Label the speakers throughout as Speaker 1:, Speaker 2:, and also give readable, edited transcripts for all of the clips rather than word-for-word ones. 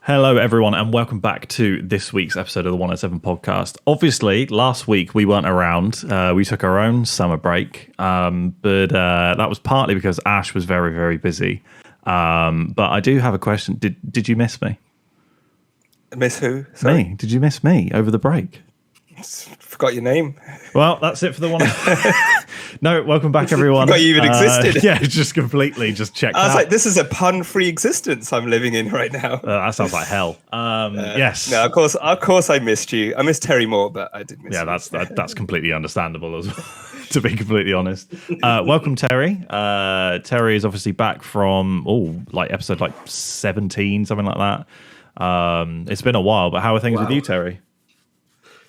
Speaker 1: Hello, everyone, and welcome back to this week's episode of the 107 podcast. Obviously, last week we weren't around. We took our own summer break, but that was partly because Ash was very, very busy. But I do have a question. Did you miss me?
Speaker 2: Miss who? Sorry?
Speaker 1: Me? Did you miss me over the break?
Speaker 2: Forgot your name.
Speaker 1: Well, that's it for the one. No, welcome back, everyone.
Speaker 2: Forgot you even existed.
Speaker 1: Yeah, just completely just checked out.
Speaker 2: I was like, this is a pun-free existence I'm living in right now.
Speaker 1: That sounds like hell. Yes.
Speaker 2: No, of course I missed you. I missed Terry more, but I did miss you.
Speaker 1: Yeah, that's completely understandable as well, to be completely honest. Welcome, Terry. Terry is obviously back from, episode 17, something like that. It's been a while, but how are things with you, Terry?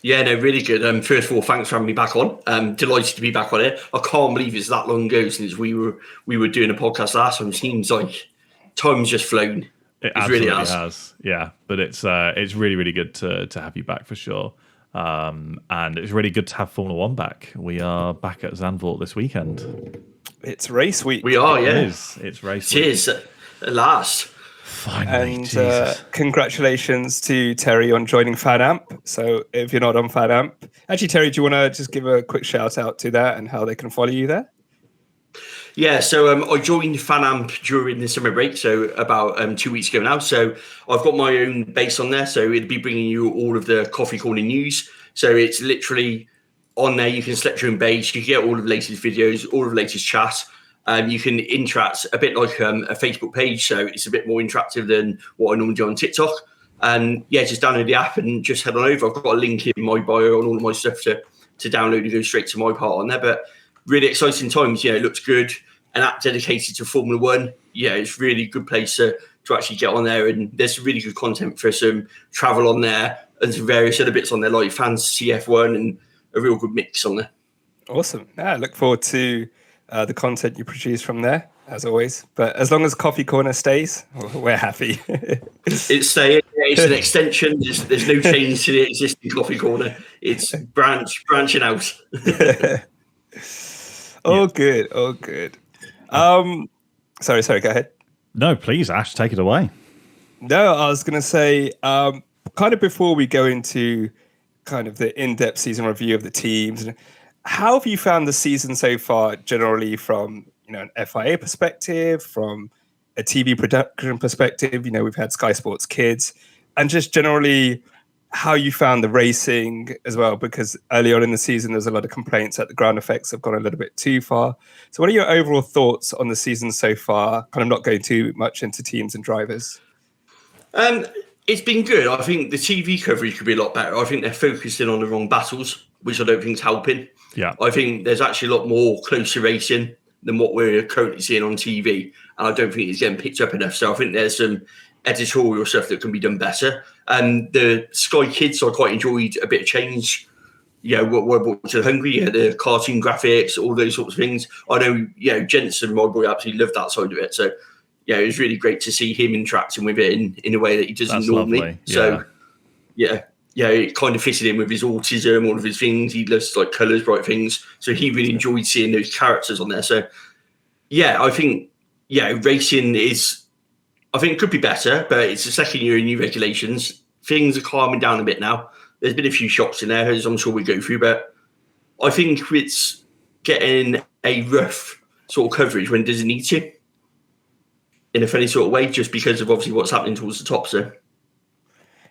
Speaker 3: Yeah, no, really good. First of all, thanks for having me back on. Delighted to be back on it. I can't believe it's that long ago since we were doing a podcast last time. It seems like time's just flown.
Speaker 1: It absolutely really has. Yeah, but it's really, really good to have you back for sure. And it's really good to have Formula One back. We are back at Zandvoort this weekend.
Speaker 2: It's race week.
Speaker 3: We are, yeah.
Speaker 1: It is. It's race week.
Speaker 3: Cheers, at last.
Speaker 1: Finally,
Speaker 2: and congratulations to Terry on joining FanAmp. So if you're not on FanAmp, actually, Terry, do you want to just give a quick shout out to that and how they can follow you there?
Speaker 3: Yeah, so I joined FanAmp during the summer break, so about 2 weeks ago now. So I've got my own base on there, so it'll be bringing you all of the Coffee Corner news. So it's literally on there. You can select your own base. You can get all of the latest videos, all of the latest chat. You can interact a bit like a Facebook page, so it's a bit more interactive than what I normally do on TikTok. And yeah, just download the app and just head on over. I've got a link in my bio on all of my stuff to download and go straight to my part on there. But really exciting times. Yeah, it looks good. An app dedicated to Formula One. Yeah, it's really a good place to actually get on there. And there's some really good content for some travel on there and some various other bits on there, like fantasy F1 and a real good mix on there.
Speaker 2: Awesome. I look forward to the content you produce from there, as always. But as long as Coffee Corner stays, we're happy.
Speaker 3: It's staying. It's an extension. There's no change to the existing Coffee Corner. It's branching out.
Speaker 2: Good. Oh, good. Sorry, go ahead.
Speaker 1: No, please, Ash, take it away.
Speaker 2: No, I was going to say, kind of before we go into kind of the in-depth season review of the teams, how have you found the season so far, generally from an FIA perspective, from a TV production perspective? We've had Sky Sports Kids, and just generally how you found the racing as well, because early on in the season, there's a lot of complaints that the ground effects have gone a little bit too far. So what are your overall thoughts on the season so far? Kind of not going too much into teams and drivers.
Speaker 3: It's been good. I think the TV coverage could be a lot better. I think they're focusing on the wrong battles, which I don't think is helping.
Speaker 1: Yeah,
Speaker 3: I think there's actually a lot more closer racing than what we're currently seeing on TV, and I don't think it's getting picked up enough. So I think there's some editorial stuff that can be done better. And the Sky Kids, I quite enjoyed a bit of change. Yeah, what brought to Hungary, the cartoon graphics, all those sorts of things. I know, Jensen, my boy, absolutely loved that side of it. So yeah, it was really great to see him interacting with it in a way that he doesn't normally.
Speaker 1: Yeah.
Speaker 3: So yeah, it kind of fitted in with his autism, all of his things. He loves like colours, bright things. So he really enjoyed seeing those characters on there. So yeah, I think, racing could be better, but it's the second year in new regulations. Things are calming down a bit now. There's been a few shocks in there, as I'm sure we go through, but I think it's getting a rough sort of coverage when it doesn't need to, in a funny sort of way, just because of obviously what's happening towards the top. So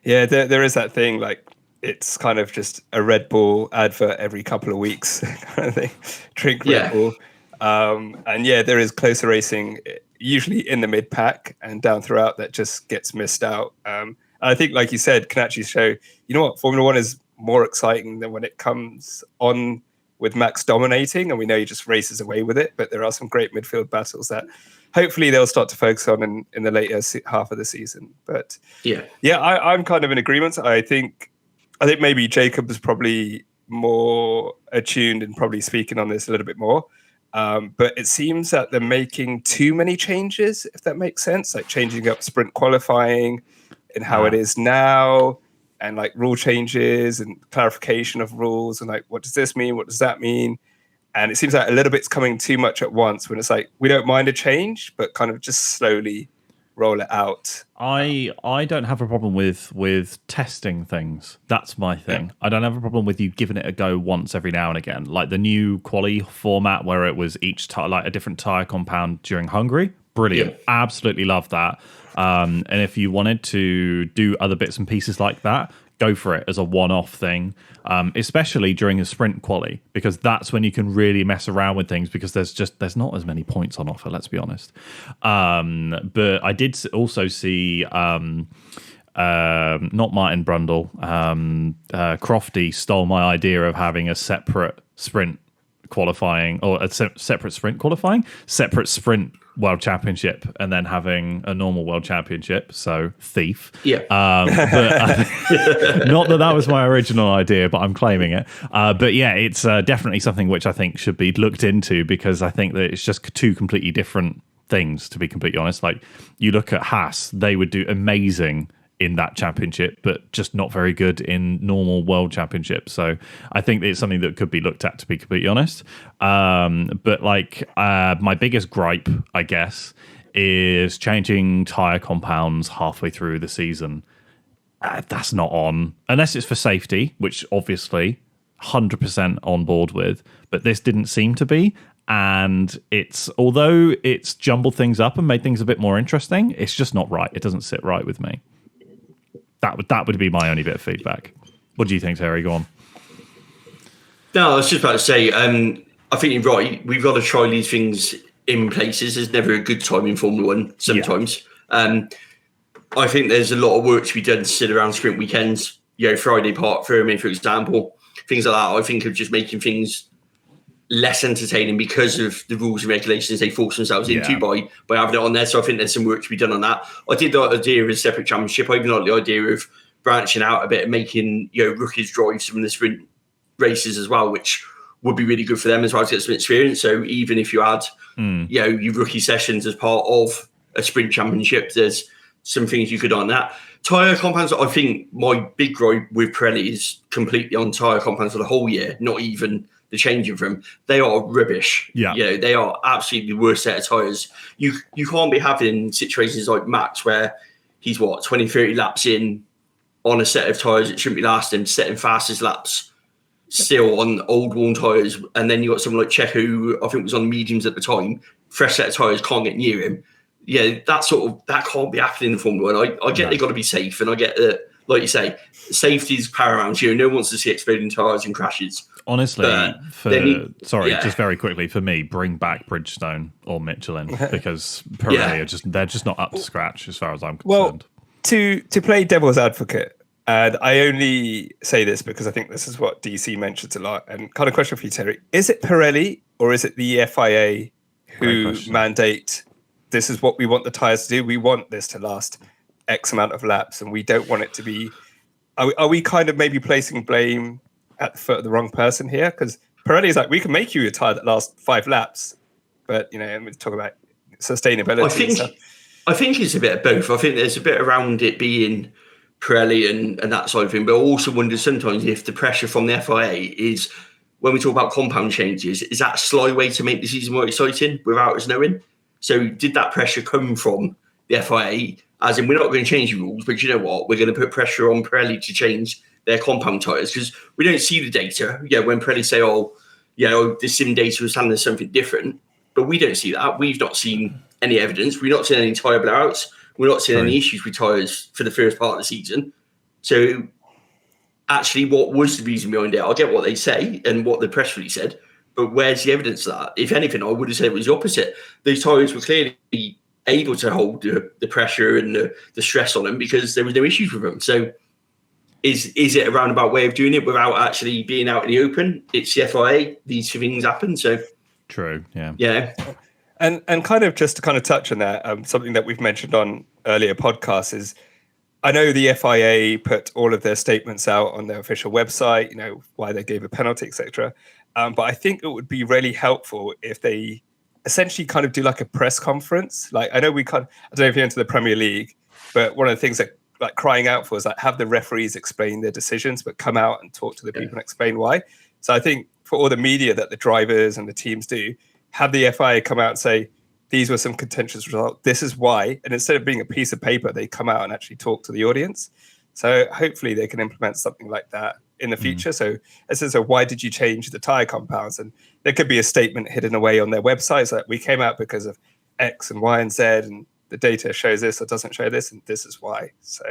Speaker 2: yeah, there is that thing, like it's kind of just a Red Bull advert every couple of weeks kind of thing. Drink Red Bull. And yeah, there is closer racing, usually in the mid pack and down throughout, that just gets missed out. And I think, like you said, can actually show, Formula One is more exciting than when it comes on with Max dominating, and we know he just races away with it. But there are some great midfield battles that hopefully they'll start to focus on in the later half of the season. But I'm kind of in agreement. I think maybe Jacob is probably more attuned and probably speaking on this a little bit more. But it seems that they're making too many changes, if that makes sense, like changing up sprint qualifying and how it is now, and like rule changes and clarification of rules, and like, what does this mean? What does that mean? And it seems like a little bit's coming too much at once, when it's like, we don't mind a change, but kind of just slowly roll it out.
Speaker 1: I don't have a problem with testing things. That's my thing. Yeah. I don't have a problem with you giving it a go once every now and again, like the new quali format where it was each like a different tire compound during Hungary. Brilliant, absolutely love that. And if you wanted to do other bits and pieces like that, go for it as a one-off thing, especially during a sprint quali, because that's when you can really mess around with things, because there's not as many points on offer, let's be honest. But I did also see not Martin Brundle, Crofty stole my idea of having a separate sprint qualifying, or a separate sprint world championship, and then having a normal world championship. So thief.
Speaker 3: Yeah.
Speaker 1: But not that was my original idea, but I'm claiming it. But yeah, it's definitely something which I think should be looked into, because I think that it's just two completely different things, to be completely honest. Like, you look at Haas, they would do amazing in that championship, but just not very good in normal world championships. So I think it's something that could be looked at, to be completely honest. But like, my biggest gripe, I guess, is changing tire compounds halfway through the season. That's not on, unless it's for safety, which obviously 100% on board with, but this didn't seem to be. And although it's jumbled things up and made things a bit more interesting, it's just not right. It doesn't sit right with me. That would be my only bit of feedback. What do you think, Terry? Go on.
Speaker 3: No, I was just about to say, I think you're right. We've got to try these things in places. There's never a good time in Formula One sometimes. Yeah. I think there's a lot of work to be done still around sprint weekends. Friday Park Fermi, for example, things like that. I think of just making things less entertaining because of the rules and regulations they force themselves into by having it on there. So I think there's some work to be done on that. I did the idea of a separate championship. I even like the idea of branching out a bit and making rookies drive some of the sprint races as well, which would be really good for them as well to get some experience. So even if you had your rookie sessions as part of a sprint championship, there's some things you could on that. Tyre compounds, I think my big gripe with Pirelli is completely on tyre compounds for the whole year, not even the changing from. They are rubbish.
Speaker 1: Yeah.
Speaker 3: They are absolutely the worst set of tyres. You can't be having situations like Max where he's 20, 30 laps in on a set of tyres that shouldn't be lasting, setting fastest laps still on old worn tyres. And then you got someone like Checo, who I think was on mediums at the time, fresh set of tyres, can't get near him. Yeah, that can't be happening in Formula One. I get they've got to be safe, and I get that, like you say, safety is paramount. No one wants to see exploding tyres and crashes.
Speaker 1: Honestly, just very quickly, for me, bring back Bridgestone or Michelin, because Pirelli they're just not up to scratch as far as I'm concerned.
Speaker 2: Well, to play devil's advocate, and I only say this because I think this is what DC mentions a lot, and kind of question for you, Terry: is it Pirelli or is it the FIA who mandate this is what we want the tyres to do? We want this to last X amount of laps, and we don't want it to be. Are we kind of maybe placing blame at the foot of the wrong person here? Because Pirelli is like, we can make you a tyre that lasts 5 laps, but and we talk about sustainability.
Speaker 3: I think it's a bit of both. I think there's a bit around it being Pirelli and that side of thing, but I also wonder sometimes if the pressure from the FIA is, when we talk about compound changes, is that a sly way to make the season more exciting without us knowing? So did that pressure come from the FIA, as in, we're not going to change the rules, but you know what, we're going to put pressure on Pirelli to change their compound tyres? Because we don't see the data. When Pirelli say, the sim data was telling us something different, but we don't see that. We've not seen any evidence. We've not seen any tyre blowouts. We're not seeing any issues with tyres for the first part of the season. So actually, what was the reason behind it? I get what they say and what the press release said, but where's the evidence of that? If anything, I would have said it was the opposite. Those tyres were clearly able to hold the pressure and the stress on them because there was no issues with them. So is it a roundabout way of doing it without actually being out in the open? It's the FIA. These things happen. So
Speaker 1: true. Yeah.
Speaker 3: Yeah.
Speaker 2: And kind of just to kind of touch on that, something that we've mentioned on earlier podcasts is, I know the FIA put all of their statements out on their official website, why they gave a penalty, etc. But I think it would be really helpful if they essentially kind of do like a press conference. Like, I know I don't know if you're into the Premier League, but one of the things that like crying out for is like have the referees explain their decisions, but come out and talk to the people and explain why. So I think for all the media that the drivers and the teams do, have the FIA come out and say, these were some contentious results. This is why. And instead of being a piece of paper, they come out and actually talk to the audience. So hopefully they can implement something like that in the future. So why did you change the tire compounds? And there could be a statement hidden away on their websites that we came out because of X and Y and Z, and the data shows this or doesn't show this, and this is why. So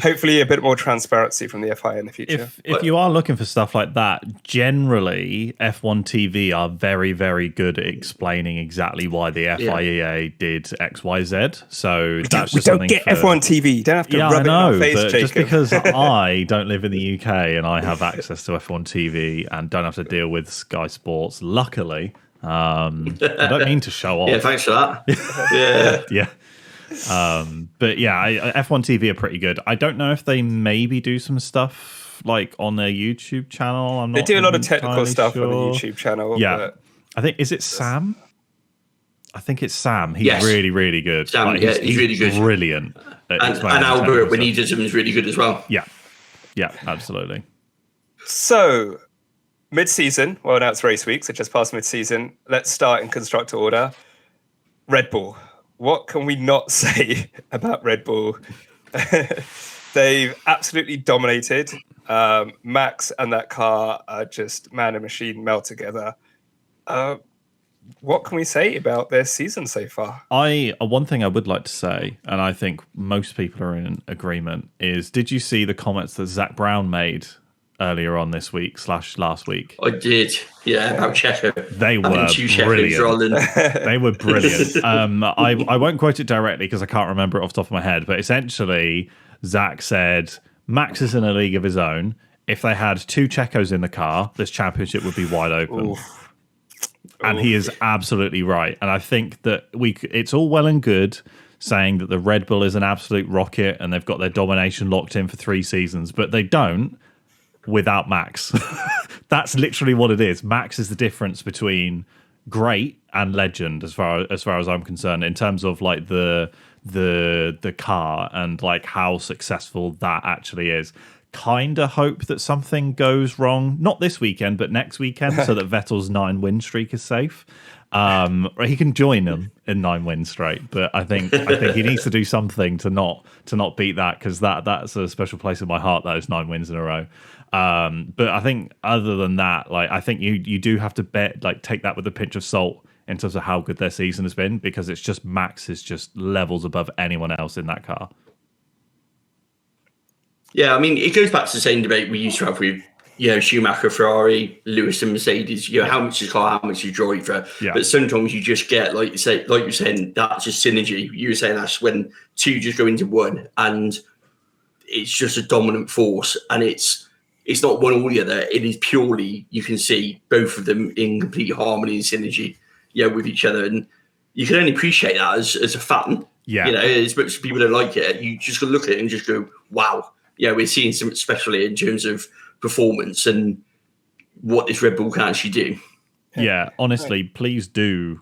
Speaker 2: hopefully a bit more transparency from the FIA in the future.
Speaker 1: If you are looking for stuff like that, generally F1 TV are very, very good at explaining exactly why the FIA did X, Y, Z. So that's just something.
Speaker 2: Get F1 TV. You don't have to rub it in our face,
Speaker 1: but
Speaker 2: Jacob.
Speaker 1: just because I don't live in the UK and I have access to F1 TV and don't have to deal with Sky Sports, luckily. I don't mean to show off.
Speaker 3: Yeah, thanks for that.
Speaker 1: Yeah. But yeah, F1 TV are pretty good. I don't know if they maybe do some stuff like on their YouTube channel.
Speaker 2: They do a lot of technical stuff on the YouTube channel.
Speaker 1: Yeah,
Speaker 2: but
Speaker 1: I think is it Sam? I think it's Sam. He's really, really good.
Speaker 3: Sam, he's really good,
Speaker 1: brilliant.
Speaker 3: And Albert, when he does them, is really good as well.
Speaker 1: Yeah, absolutely.
Speaker 2: So mid-season, well, now it's race week, so just past mid-season. Let's start in constructor order. Red Bull. What can we not say about Red Bull? They've absolutely dominated. Max and that car are just man and machine meld together. What can we say about their season so far?
Speaker 1: One thing I would like to say, and I think most people are in agreement, is did you see the comments that Zach Brown made earlier on this week / last week?
Speaker 3: I did, yeah, about Checo.
Speaker 1: They were brilliant. They were brilliant. I won't quote it directly because I can't remember it off the top of my head, but essentially Zach said Max is in a league of his own. If they had 2 Checos in the car, this championship would be wide open. And he is absolutely right. And I think that it's all well and good saying that the Red Bull is an absolute rocket and they've got their domination locked in for 3 seasons, but they don't without Max. That's literally what it is. Max is the difference between great and legend as far as I'm concerned, in terms of like the car and like how successful that actually is. Kinda hope that something goes wrong, not this weekend, but next weekend, so that Vettel's 9-win streak is safe. He can join them in 9 wins straight, but I think he needs to do something to not beat that, because that's a special place in my heart. Those 9 wins in a row. But I think other than that, like I think you do have to take that with a pinch of salt in terms of how good their season has been, because it's just Max is just levels above anyone else in that car.
Speaker 3: Yeah, I mean, it goes back to the same debate we used to have with, Schumacher, Ferrari, Lewis and Mercedes, how much is car, how much is driver. Yeah. But sometimes you just get, like you're saying, that's just synergy. You were saying that's when 2 just go into 1 and it's just a dominant force, and it's not one or the other. It is purely, you can see both of them in complete harmony and synergy, with each other. And you can only appreciate that as a fan. Yeah. As much as people don't like it, you just look at it and just go, wow. Yeah, we're seeing something special in terms of performance and what this Red Bull can actually do.
Speaker 1: Yeah, honestly, please do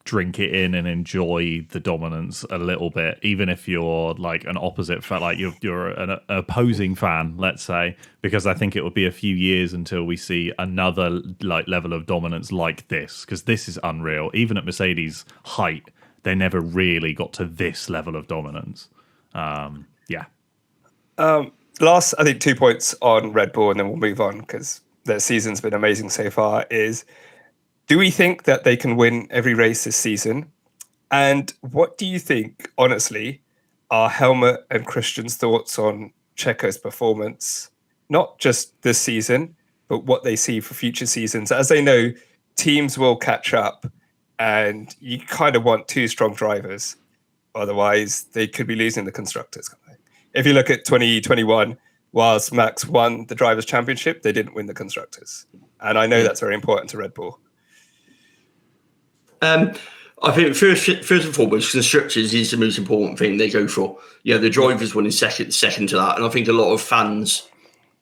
Speaker 1: drink it in and enjoy the dominance a little bit, even if you're like an opposite fan, like you're an opposing fan, let's say, because I think it will be a few years until we see another like level of dominance like this, because this is unreal. Even at Mercedes' height, they never really got to this level of dominance.
Speaker 2: Last, I think 2 points on Red Bull, and then we'll move on because their season's been amazing so far, is do we think that they can win every race this season? And what do you think, honestly, are Helmut and Christian's thoughts on Checo's performance, not just this season, but what they see for future seasons? As they know, teams will catch up, and you kind of want 2 strong drivers. Otherwise, they could be losing the constructors. If you look at 2021, whilst Max won the Drivers' Championship, they didn't win the Constructors. And I know that's very important to Red Bull.
Speaker 3: I think first and foremost, Constructors is the most important thing they go for. The drivers won in second to that. And I think a lot of fans,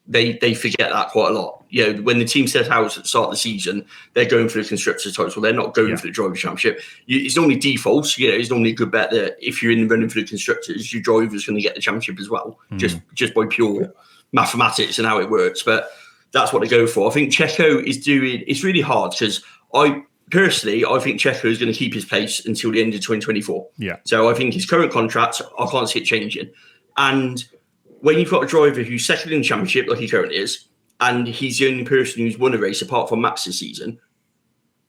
Speaker 3: they forget that quite a lot. When the team set out at the start of the season, they're going for the Constructors title. They're not going for the Drivers' Championship. It's normally defaults. It's normally a good bet that if you're in the running for the Constructors, your driver's going to get the championship as well, just by pure mathematics and how it works. But that's what they go for. I think Checo is doing. It's really hard because personally, I think Checo is going to keep his place until the end of 2024.
Speaker 1: Yeah.
Speaker 3: So I think his current contract, I can't see it changing. And when you've got a driver who's second in the championship, like he currently is, and he's the only person who's won a race apart from Max this season,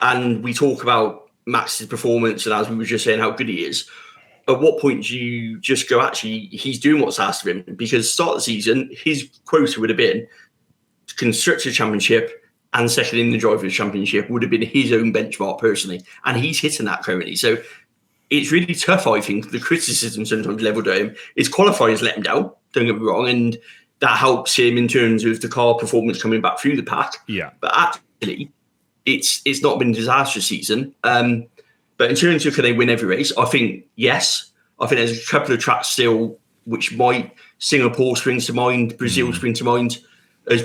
Speaker 3: and we talk about Max's performance and as we were just saying how good he is, at what point do you just go, actually, he's doing what's asked of him? Because start of the season, his quota would have been Constructor Championship and second in the Drivers' Championship would have been his own benchmark personally. And he's hitting that currently. So it's really tough, I think. The criticism sometimes levelled at him is qualifying's let him down, don't get me wrong. And that helps him in terms of the car performance coming back through the pack.
Speaker 1: Yeah.
Speaker 3: But actually, it's not been a disastrous season. But in terms of can they win every race, I think yes. I think there's a couple of tracks still which might, Singapore springs to mind, Brazil springs to mind, as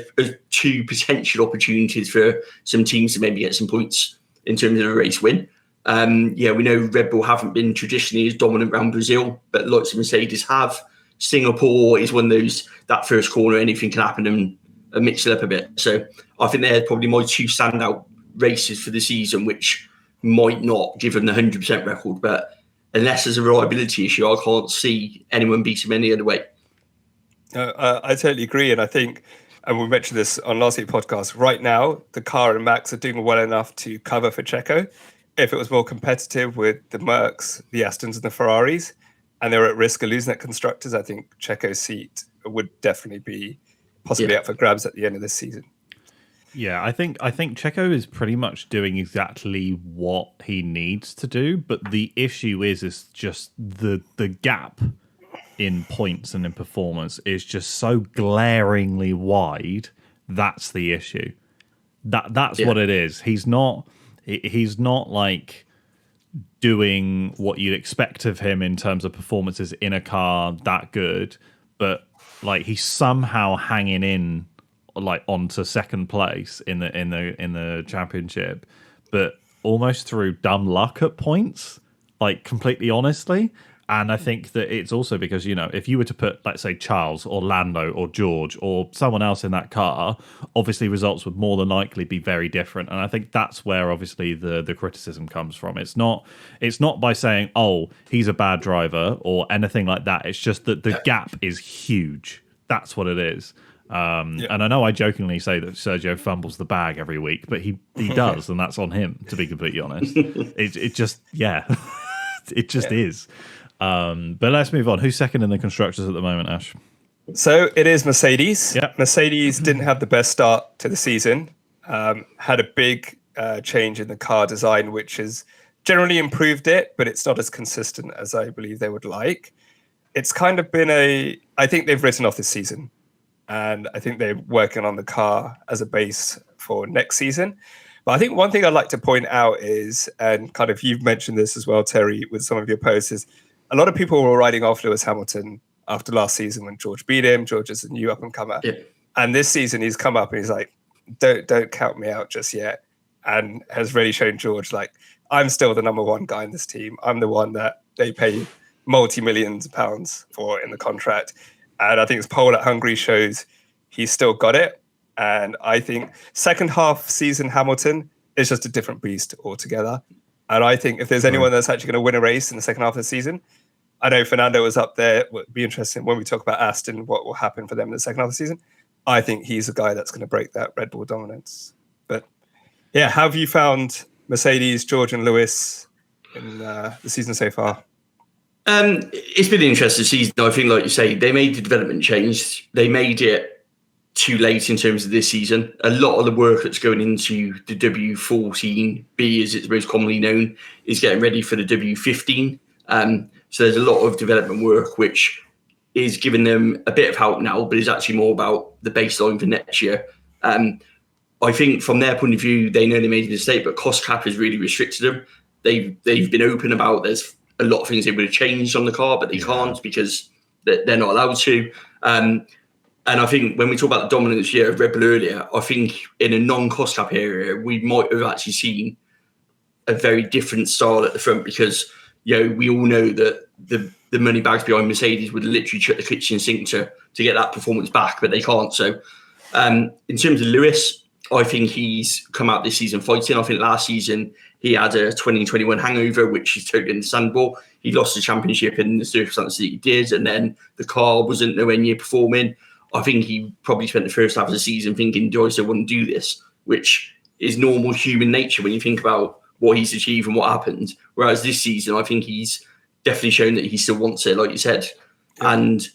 Speaker 3: two potential opportunities for some teams to maybe get some points in terms of a race win. We know Red Bull haven't been traditionally as dominant around Brazil, but lots of Mercedes have. Singapore is one of those, that first corner, anything can happen and mix it up a bit. So I think they're probably my two standout races for the season, which might not give them the 100% record, but unless there's a reliability issue, I can't see anyone beat him any other way.
Speaker 2: I totally agree. And I think, and we mentioned this on last week's podcast, right now, the car and Max are doing well enough to cover for Checo. If it was more competitive with the Mercs, the Astons and the Ferraris, and they were at risk of losing that constructors, I think Checo's seat would definitely be possibly up for grabs at the end of this season.
Speaker 1: Yeah, I think Checo is pretty much doing exactly what he needs to do, but the issue is just the gap in points and in performance is just so glaringly wide. That's the issue. That's what it is. He's not like doing what you'd expect of him in terms of performances in a car that good, but like he's somehow hanging in like onto second place in the championship, but almost through dumb luck at points, like completely honestly. And I think that it's also because, if you were to put, let's say, Charles or Lando or George or someone else in that car, obviously results would more than likely be very different. And I think that's where obviously the criticism comes from. It's not by saying, oh, he's a bad driver or anything like that. It's just that the gap is huge. That's what it is. And I know I jokingly say that Sergio fumbles the bag every week, but he does, and that's on him, to be completely honest. It just is. But let's move on. Who's second in the constructors at the moment, Ash?
Speaker 2: So it is Mercedes.
Speaker 1: Yep.
Speaker 2: Mercedes didn't have the best start to the season. Had a big change in the car design, which has generally improved it, but it's not as consistent as I believe they would like. It's kind of been I think they've written off this season. And I think they're working on the car as a base for next season. But I think one thing I'd like to point out is, and kind of you've mentioned this as well, Terry, with some of your posts, is a lot of people were riding off Lewis Hamilton after last season when George beat him. George is a new up-and-comer. Yeah. And this season he's come up and he's like, don't count me out just yet. And has really shown George, like, I'm still the number one guy in this team. I'm the one that they pay multi-millions of pounds for in the contract. And I think his poll at Hungary shows he's still got it. And I think second half season Hamilton is just a different beast altogether. And I think if there's anyone that's actually going to win a race in the second half of the season, I know Fernando was up there. It would be interesting when we talk about Aston, what will happen for them in the second half of the season. I think he's a guy that's going to break that Red Bull dominance. But yeah, how have you found Mercedes, George and Lewis in the season so far?
Speaker 3: It's been an interesting season. I think, like you say, they made the development change. They made it too late in terms of this season. A lot of the work that's going into the W14B, as it's most commonly known, is getting ready for the W15. So there's a lot of development work, which is giving them a bit of help now, but is actually more about the baseline for next year. I think from their point of view, they know they made a mistake, but cost cap has really restricted them. They've been open about there's a lot of things they would have changed on the car, but they can't because they're not allowed to. And I think when we talk about the dominance year of Red Bull earlier, I think in a non-cost cap area, we might have actually seen a very different style at the front because, we all know that the money bags behind Mercedes would literally chuck the kitchen sink to get that performance back, but they can't. So in terms of Lewis, I think he's come out this season fighting. I think last season he had a 2021 hangover, which is totally understandable. He lost the championship in the circumstances that he did, and then the car wasn't nowhere near performing. I think he probably spent the first half of the season thinking, do I still want to do this? Which is normal human nature when you think about what he's achieved and what happened. Whereas this season, I think he's definitely shown that he still wants it, like you said. Yeah. And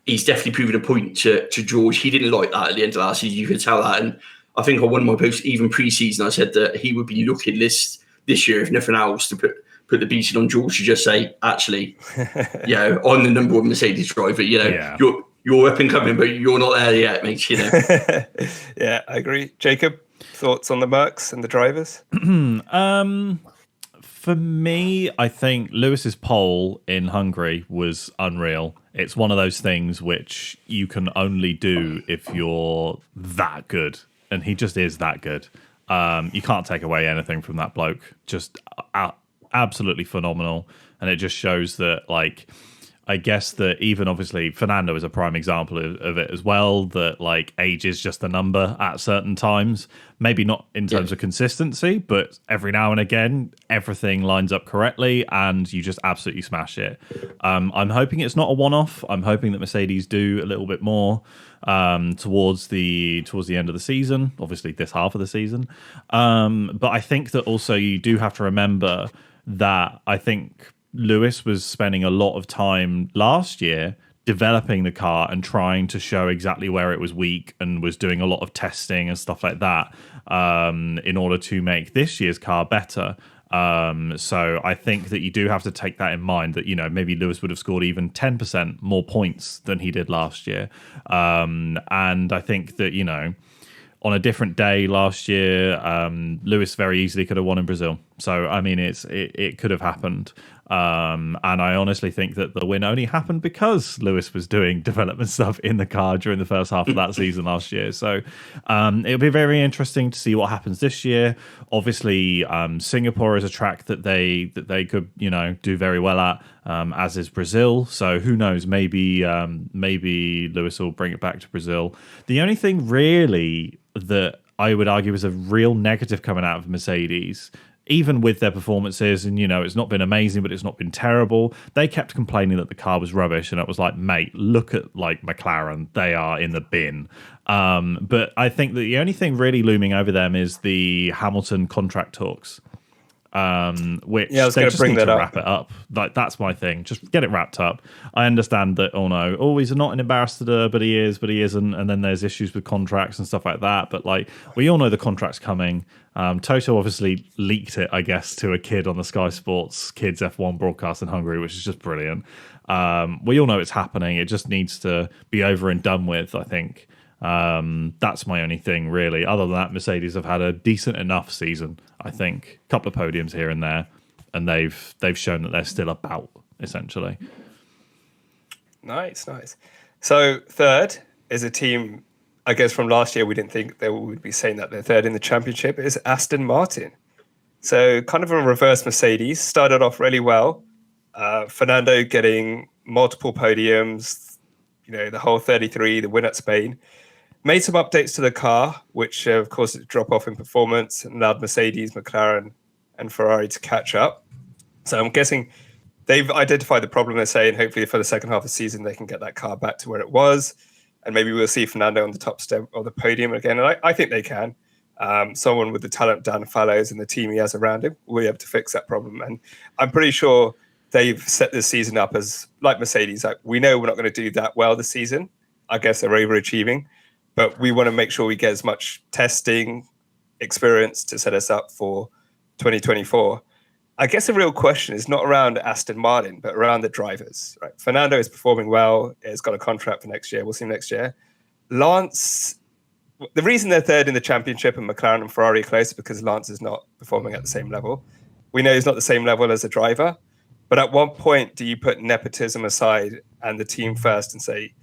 Speaker 3: he's definitely proven a point to George. He didn't like that at the end of last season. You could tell that. And I think on one of my posts, even pre-season, I said that he would be looking this year, if nothing else, to put the beating on George to just say, actually, I'm the number one Mercedes driver. You're up and coming, but you're not there yet, mate.
Speaker 2: Yeah, I agree. Jacob, thoughts on the Mercs and the drivers?
Speaker 1: For me, I think Lewis's pole in Hungary was unreal. It's one of those things which you can only do if you're that good. And he just is that good. You can't take away anything from that bloke. Just absolutely phenomenal. And it just shows that, like, I guess that even obviously Fernando is a prime example of it as well, that like age is just a number at certain times. Maybe not in terms of consistency, but every now and again, everything lines up correctly and you just absolutely smash it. I'm hoping it's not a one-off. I'm hoping that Mercedes do a little bit more towards the end of the season, obviously this half of the season. But I think that also you do have to remember that I think Lewis was spending a lot of time last year developing the car and trying to show exactly where it was weak and was doing a lot of testing and stuff like that in order to make this year's car better. So I think that you do have to take that in mind that, maybe Lewis would have scored even 10% more points than he did last year. And I think that, on a different day last year, Lewis very easily could have won in Brazil. So, I mean, it could have happened. And I honestly think that the win only happened because Lewis was doing development stuff in the car during the first half of that season last year. So it'll be very interesting to see what happens this year. Obviously, Singapore is a track that they could do very well at, as is Brazil. So who knows? Maybe Lewis will bring it back to Brazil. The only thing really that I would argue is a real negative coming out of Mercedes, even with their performances, and it's not been amazing, but it's not been terrible. They kept complaining that the car was rubbish, and it was like, mate, look at like McLaren; they are in the bin. But I think that the only thing really looming over them is the Hamilton contract talks, which
Speaker 2: I was
Speaker 1: they
Speaker 2: going
Speaker 1: just
Speaker 2: to bring
Speaker 1: need
Speaker 2: that
Speaker 1: to
Speaker 2: up.
Speaker 1: wrap it up. Like that's my thing. Just get it wrapped up. I understand that. He's not an ambassador, but he is, but he isn't. And then there's issues with contracts and stuff like that. But like we all know the contract's coming. Toto obviously leaked it, I guess, to a kid on the Sky Sports Kids F1 broadcast in Hungary, which is just brilliant. We all know it's happening. It just needs to be over and done with, I think. That's my only thing, really. Other than that, Mercedes have had a decent enough season, I think. A couple of podiums here and there, and they've shown that they're still about, essentially.
Speaker 2: Nice. So third is a team, I guess from last year, we didn't think they would be saying that they're third in the championship, is Aston Martin. So kind of a reverse Mercedes, started off really well. Fernando getting multiple podiums, the whole 33, the win at Spain. Made some updates to the car, which of course drop off in performance and allowed Mercedes, McLaren and Ferrari to catch up. So I'm guessing they've identified the problem, they're saying hopefully for the second half of the season they can get that car back to where it was. And maybe we'll see Fernando on the top step of the podium again. And I think they can. Someone with the talent Dan Fallows and the team he has around him will be able to fix that problem. And I'm pretty sure they've set this season up as like Mercedes. Like, we know we're not going to do that well this season. I guess they're overachieving. But we want to make sure we get as much testing experience to set us up for 2024. I guess the real question is not around Aston Martin, but around the drivers. Right? Fernando is performing well. He's got a contract for next year. We'll see him next year. Lance, the reason they're third in the championship and McLaren and Ferrari are close is because Lance is not performing at the same level. We know he's not the same level as a driver. But at what point do you put nepotism aside and the team first and say,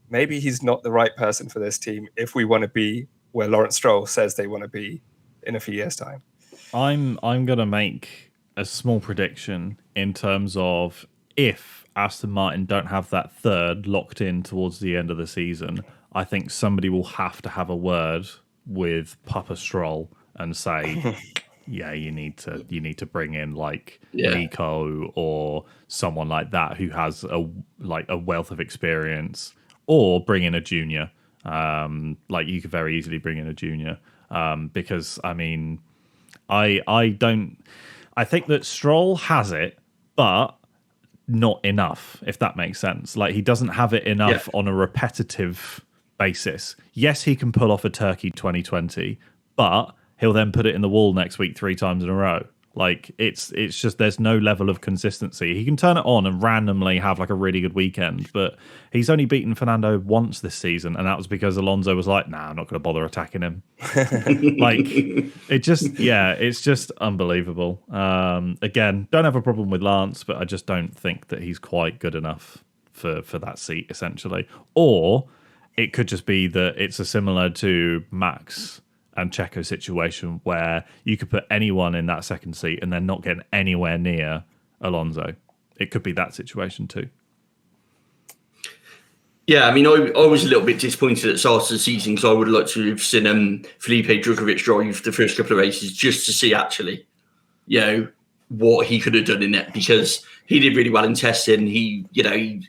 Speaker 2: maybe he's not the right person for this team if we want to be where Lawrence Stroll says they want to be in a few years' time?
Speaker 1: I'm going to make a small prediction in terms of if Aston Martin don't have that third locked in towards the end of the season, I think somebody will have to have a word with Papa Stroll and say, yeah, you need to bring in like Nico or someone like that who has a wealth of experience, or bring in a junior. Like you could very easily bring in a junior, because I mean, I think that Stroll has it, but not enough, if that makes sense. Like he doesn't have it enough on a repetitive basis. Yes, he can pull off a Turkey 2020, but he'll then put it in the wall next week 3 times in a row. Like it's just there's no level of consistency. He can turn it on and randomly have like a really good weekend, but he's only beaten Fernando once this season, and that was because Alonso was like, "Nah, I'm not going to bother attacking him." Like it's just unbelievable. Again, don't have a problem with Lance, but I just don't think that he's quite good enough for that seat, essentially. Or it could just be that it's a similar to Max and Checo situation where you could put anyone in that second seat and they're not getting anywhere near Alonso. It could be that situation too.
Speaker 3: Yeah, I mean, I was a little bit disappointed at the start of the season because I would like to have seen Felipe Drugovich drive the first couple of races just to see actually, what he could have done in it, because he did really well in testing.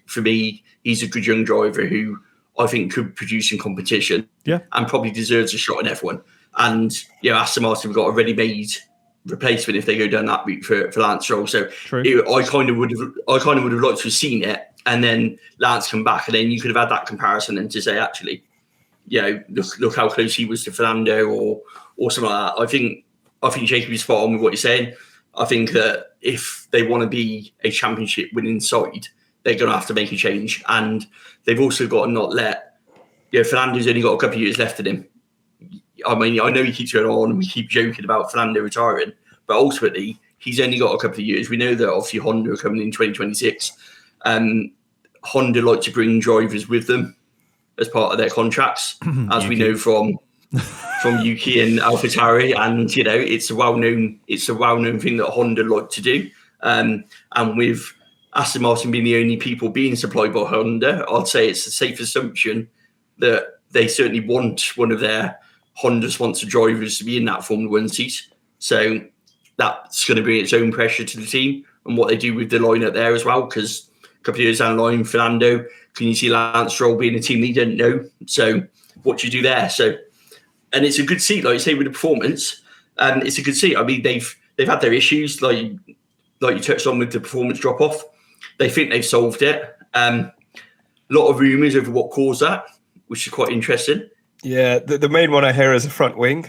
Speaker 3: For me, he's a good young driver who I think could produce in competition, and probably deserves a shot in F1. And Aston Martin have got a ready-made replacement if they go down that route for Lance Stroll. So I kind of would have liked to have seen it, and then Lance come back, and then you could have had that comparison and to say actually, look how close he was to Fernando or something like that. I think Jacob is spot on with what you're saying. I think that if they want to be a championship winning side, they're going to have to make a change, and they've also got to not let. Fernando's only got a couple of years left in him. I mean, I know he keeps going on and we keep joking about Fernando retiring, but ultimately he's only got a couple of years. We know that obviously Honda are coming in 2026. Honda like to bring drivers with them as part of their contracts, as we know from Yuki and AlphaTauri, and it's a well-known thing that Honda like to do. And with Aston Martin being the only people being supplied by Honda, I'd say it's a safe assumption that they certainly want one of their Honda sponsored drivers to be in that Formula One seat. So that's going to bring its own pressure to the team and what they do with the lineup there as well. Because a couple of years down the line, Fernando, can you see Lance Stroll being a team leader? No. So what do you do there? So, and it's a good seat, like you say, with the performance. And it's a good seat. I mean, they've had their issues, like you touched on with the performance drop off. They think they've solved it. A lot of rumours over what caused that, which is quite interesting.
Speaker 2: Yeah, the main one I hear is a front wing.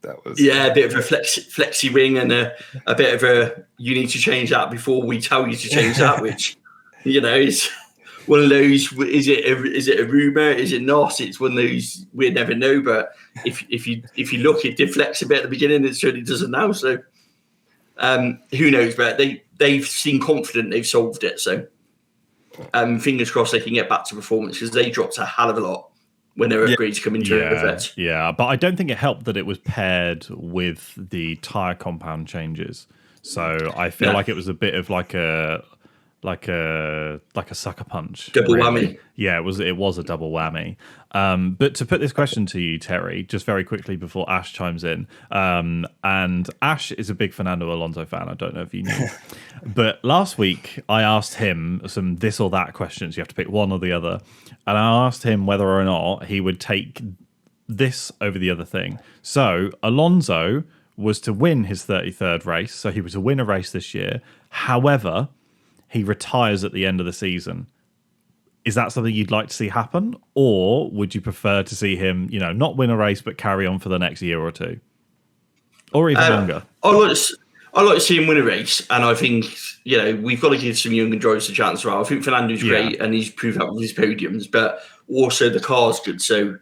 Speaker 2: That was
Speaker 3: a bit of a flexi wing and a bit of a you need to change that before we tell you to change that, which is one of those. Is it a rumor? Is it not? It's one of those we never know. But if you look, it did flex a bit at the beginning. It certainly doesn't now. So who knows? But they've seemed confident they've solved it. So fingers crossed they can get back to performance, because they dropped a hell of a lot when their upgrades come into effect.
Speaker 1: Yeah, but I don't think it helped that it was paired with the tyre compound changes. So I feel like it was a bit of like a sucker punch.
Speaker 3: Double whammy.
Speaker 1: Yeah, it was a double whammy. But to put this question to you, Terry, just very quickly before Ash chimes in, and Ash is a big Fernando Alonso fan. I don't know if you knew, but last week I asked him some this or that questions. You have to pick one or the other, and I asked him whether or not he would take this over the other thing. So Alonso was to win his 33rd race, so he was to win a race this year. However, he retires at the end of the season. Is that something you'd like to see happen? Or would you prefer to see him, not win a race, but carry on for the next year or two? Or even longer?
Speaker 3: I like to see him win a race. And I think, we've got to give some younger drivers a chance as well. I think Fernando's great and he's proved that with his podiums, but also the car's good. So,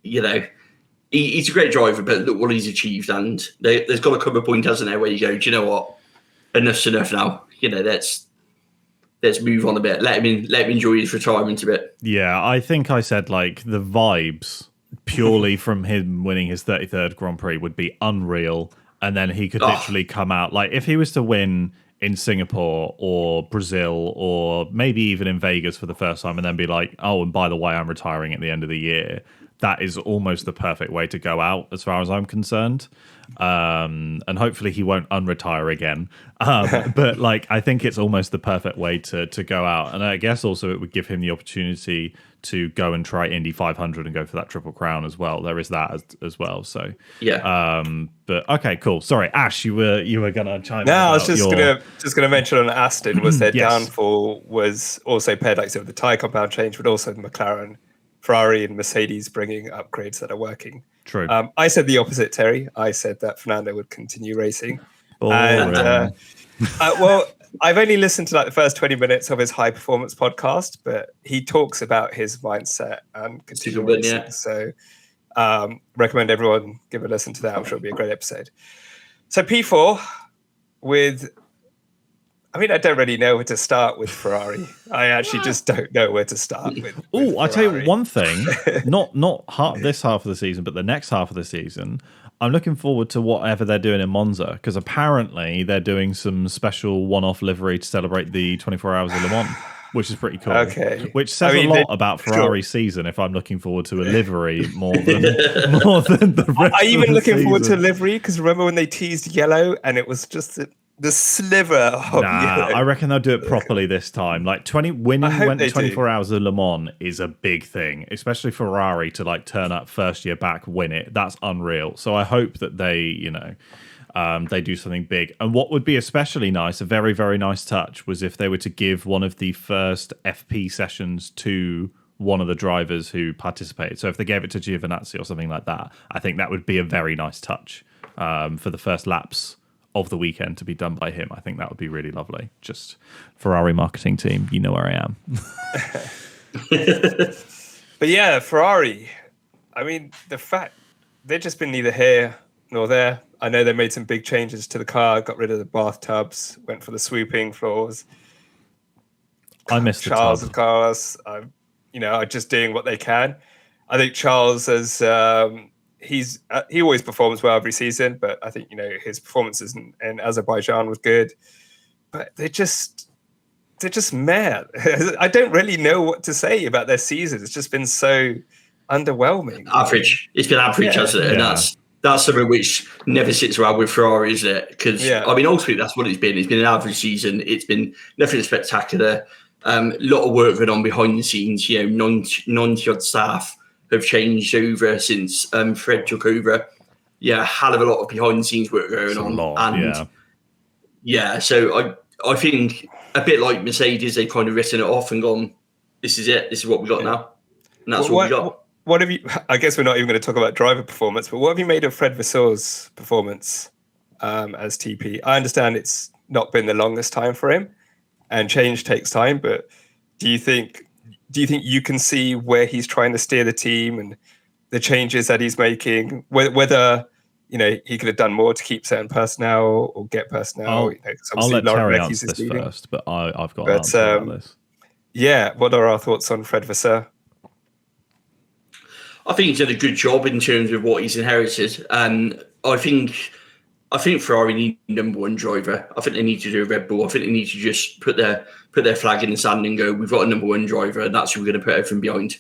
Speaker 3: he's a great driver, but look what he's achieved. And there's got to come a point, hasn't there, where you go, do you know what? Enough's enough now. Let's move on a bit. Let him enjoy his retirement a bit.
Speaker 1: Yeah, I think I said like the vibes purely from him winning his 33rd Grand Prix would be unreal, and then he could literally come out like if he was to win in Singapore or Brazil or maybe even in Vegas for the first time, and then be like, oh, and by the way, I'm retiring at the end of the year. that is almost the perfect way to go out, as far as I'm concerned. And hopefully he won't unretire again. But like, I think it's almost the perfect way to go out. And I guess also it would give him the opportunity to go and try Indy 500 and go for that Triple Crown as well. There is that as well. So
Speaker 3: yeah.
Speaker 1: But okay, cool. Sorry, Ash, you were gonna chime in.
Speaker 2: No, I was just gonna mention on Aston was their
Speaker 1: Yes.
Speaker 2: downfall was also paired, like I said, with the tyre compound change, but also McLaren, Ferrari, and Mercedes bringing upgrades that are working.
Speaker 1: True.
Speaker 2: I said the opposite, Terry. I said that Fernando would continue racing.
Speaker 1: Boring.
Speaker 2: And well, I've only listened to like the first 20 minutes of his high performance podcast, but he talks about his mindset and continue racing.
Speaker 3: Yeah.
Speaker 2: So recommend everyone give a listen to that. I'm sure it'll be a great episode. So P4 I don't really know where to start with Ferrari. I actually just don't know where to start with.
Speaker 1: Oh, I tell you one thing, not this half of the season, but the next half of the season. I'm looking forward to whatever they're doing in Monza, because apparently they're doing some special one-off livery to celebrate the 24 Hours of Le Mans, which is pretty cool.
Speaker 2: Okay.
Speaker 1: Which says a lot about Ferrari's season if I'm looking forward to a livery more than the rest.
Speaker 2: Are you even looking forward to
Speaker 1: season.
Speaker 2: livery? Because remember when they teased yellow and it was just the sliver of yellow?
Speaker 1: I reckon they'll do it properly this time. Like winning 24 Hours of Le Mans is a big thing, especially Ferrari to like turn up first year back, win it. That's unreal. So I hope that they do something big. And what would be especially nice, a very, very nice touch, was if they were to give one of the first FP sessions to one of the drivers who participated. So if they gave it to Giovinazzi or something like that, I think that would be a very nice touch for the first laps of the weekend to be done by him. I think that would be really lovely. Just Ferrari marketing team, you know where I am.
Speaker 2: But yeah, Ferrari. I mean, the fact they've just been neither here nor there. I know they made some big changes to the car, got rid of the bathtubs, went for the swooping floors.
Speaker 1: I miss the
Speaker 2: Charles
Speaker 1: tub.
Speaker 2: and Carlos are just doing what they can. I think Charles has he always performs well every season, but I think his performances in Azerbaijan was good. But they're just mad. I don't really know what to say about their season. It's just been so underwhelming.
Speaker 3: Average. It's been average, hasn't it? And that's something which never sits well with Ferrari, is it? Because ultimately that's what it's been. It's been an average season. It's been nothing spectacular. A lot of work going on behind the scenes. 90 odd staff have changed over since Fred took over. Yeah, a hell of a lot of behind the scenes work going on. So I think a bit like Mercedes, they've kind of written it off and gone, this is it, this is what we got now. And that's what we got.
Speaker 2: What have you, I guess we're not even going to talk about driver performance, but what have you made of Fred Vasseur's performance as TP? I understand it's not been the longest time for him and change takes time, but do you think you can see where he's trying to steer the team and the changes that he's making, whether he could have done more to keep certain personnel or get personnel?
Speaker 1: I'll let Terry answer this first, but I've got an answer about this.
Speaker 2: Yeah, what are our thoughts on Fred Vasseur?
Speaker 3: I think he's done a good job in terms of what he's inherited. And I think Ferrari need number one driver. I think they need to do a Red Bull. I think they need to just put their flag in the sand and go, we've got a number one driver, and that's who we're going to put everything behind.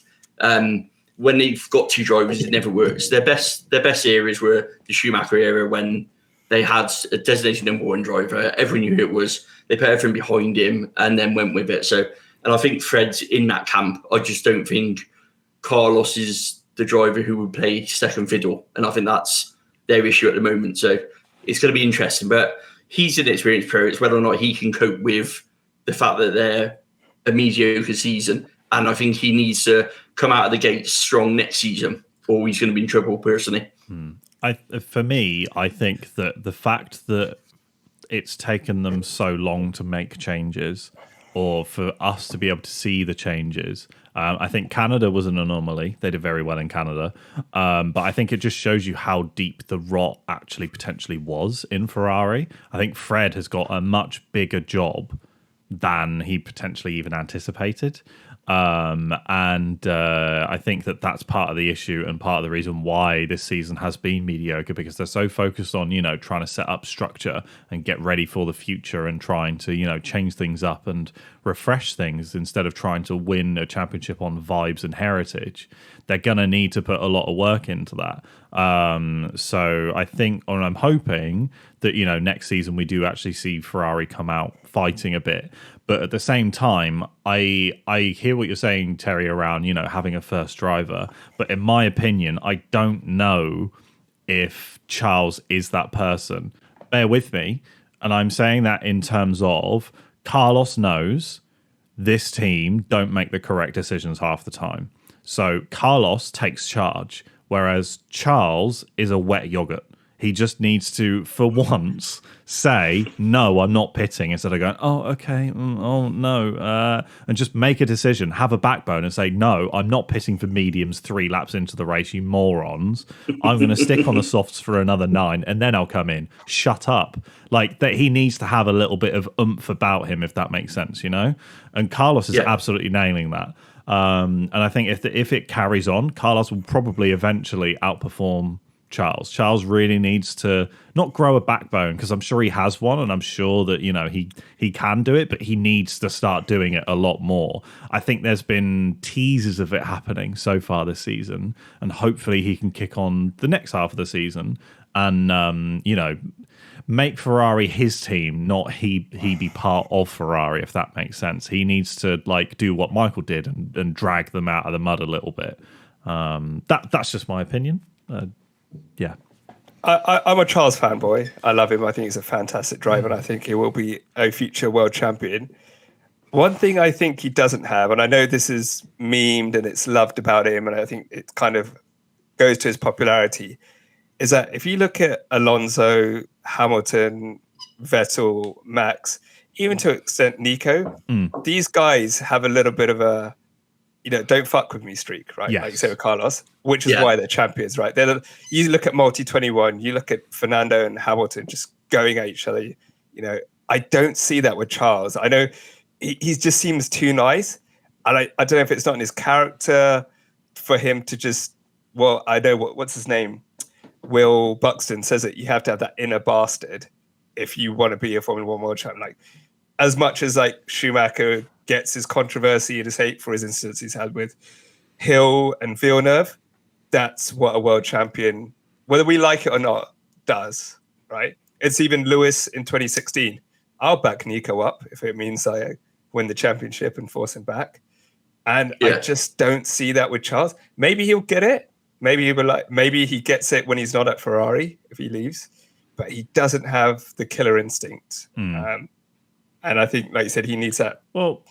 Speaker 3: When they've got two drivers, it never works. Their best eras were the Schumacher era, when they had a designated number one driver. Everyone knew who it was. They put everything behind him and then went with it. And I think Fred's in that camp. I just don't think Carlos is the driver who would play second fiddle. And I think that's their issue at the moment. So it's going to be interesting. But he's an experienced pro. It's whether or not he can cope with the fact that they're a mediocre season. And I think he needs to come out of the gates strong next season, or he's going to be in trouble personally.
Speaker 1: For me, I think that the fact that it's taken them so long to make changes, or for us to be able to see the changes, I think Canada was an anomaly. They did very well in Canada. But I think it just shows you how deep the rot actually potentially was in Ferrari. I think Fred has got a much bigger job than he potentially even anticipated. And I think that that's part of the issue and part of the reason why this season has been mediocre, because they're so focused on, trying to set up structure and get ready for the future and trying to, change things up and refresh things instead of trying to win a championship on vibes and heritage. They're going to need to put a lot of work into that. So I think, or I'm hoping that, next season we do actually see Ferrari come out fighting a bit. But at the same time, I hear what you're saying, Terry, around, having a first driver. But in my opinion, I don't know if Charles is that person. Bear with me. And I'm saying that in terms of Carlos knows this team don't make the correct decisions half the time. So Carlos takes charge, whereas Charles is a wet yogurt. He just needs to, for once, say, no, I'm not pitting, instead of going, oh, okay, oh, no, and just make a decision, have a backbone and say, no, I'm not pitting for mediums 3 laps into the race, you morons. I'm going to stick on the softs for another 9, and then I'll come in. Shut up. Like, that he needs to have a little bit of oomph about him, if that makes sense, And Carlos is absolutely nailing that. And I think if it carries on, Carlos will probably eventually outperform Charles. Charles really needs to not grow a backbone, because I'm sure he has one, and I'm sure that he can do it, but he needs to start doing it a lot more. I think there's been teases of it happening so far this season, and hopefully he can kick on the next half of the season and make Ferrari his team, not he be part of Ferrari, if that makes sense. He needs to do what Michael did and drag them out of the mud a little bit. That's just my opinion. Yeah.
Speaker 2: I'm a Charles fanboy. I love him. I think he's a fantastic driver, and I think he will be a future world champion. One thing I think he doesn't have, and I know this is memed and it's loved about him, and I think it kind of goes to his popularity, is that if you look at Alonso, Hamilton, Vettel, Max, even to an extent Nico, these guys have a little bit of a don't fuck with me streak, right?
Speaker 1: Yes.
Speaker 2: Like you say with Carlos, which is why they're champions, right? You look at Multi-21, you look at Fernando and Hamilton just going at each other. I don't see that with Charles. I know he just seems too nice. And I don't know if it's not in his character for him to just, I know what's his name? Will Buxton says that you have to have that inner bastard if you want to be a Formula One world champion. Like, as much as Schumacher gets his controversy and his hate for his incidents he's had with Hill and Villeneuve, that's what a world champion, whether we like it or not, does, right? It's even Lewis in 2016. I'll back Nico up if it means I win the championship and force him back. And I just don't see that with Charles. Maybe he'll get it. Maybe he gets it when he's not at Ferrari if he leaves, but he doesn't have the killer instinct. And I think, like you said, he needs that.
Speaker 1: Well,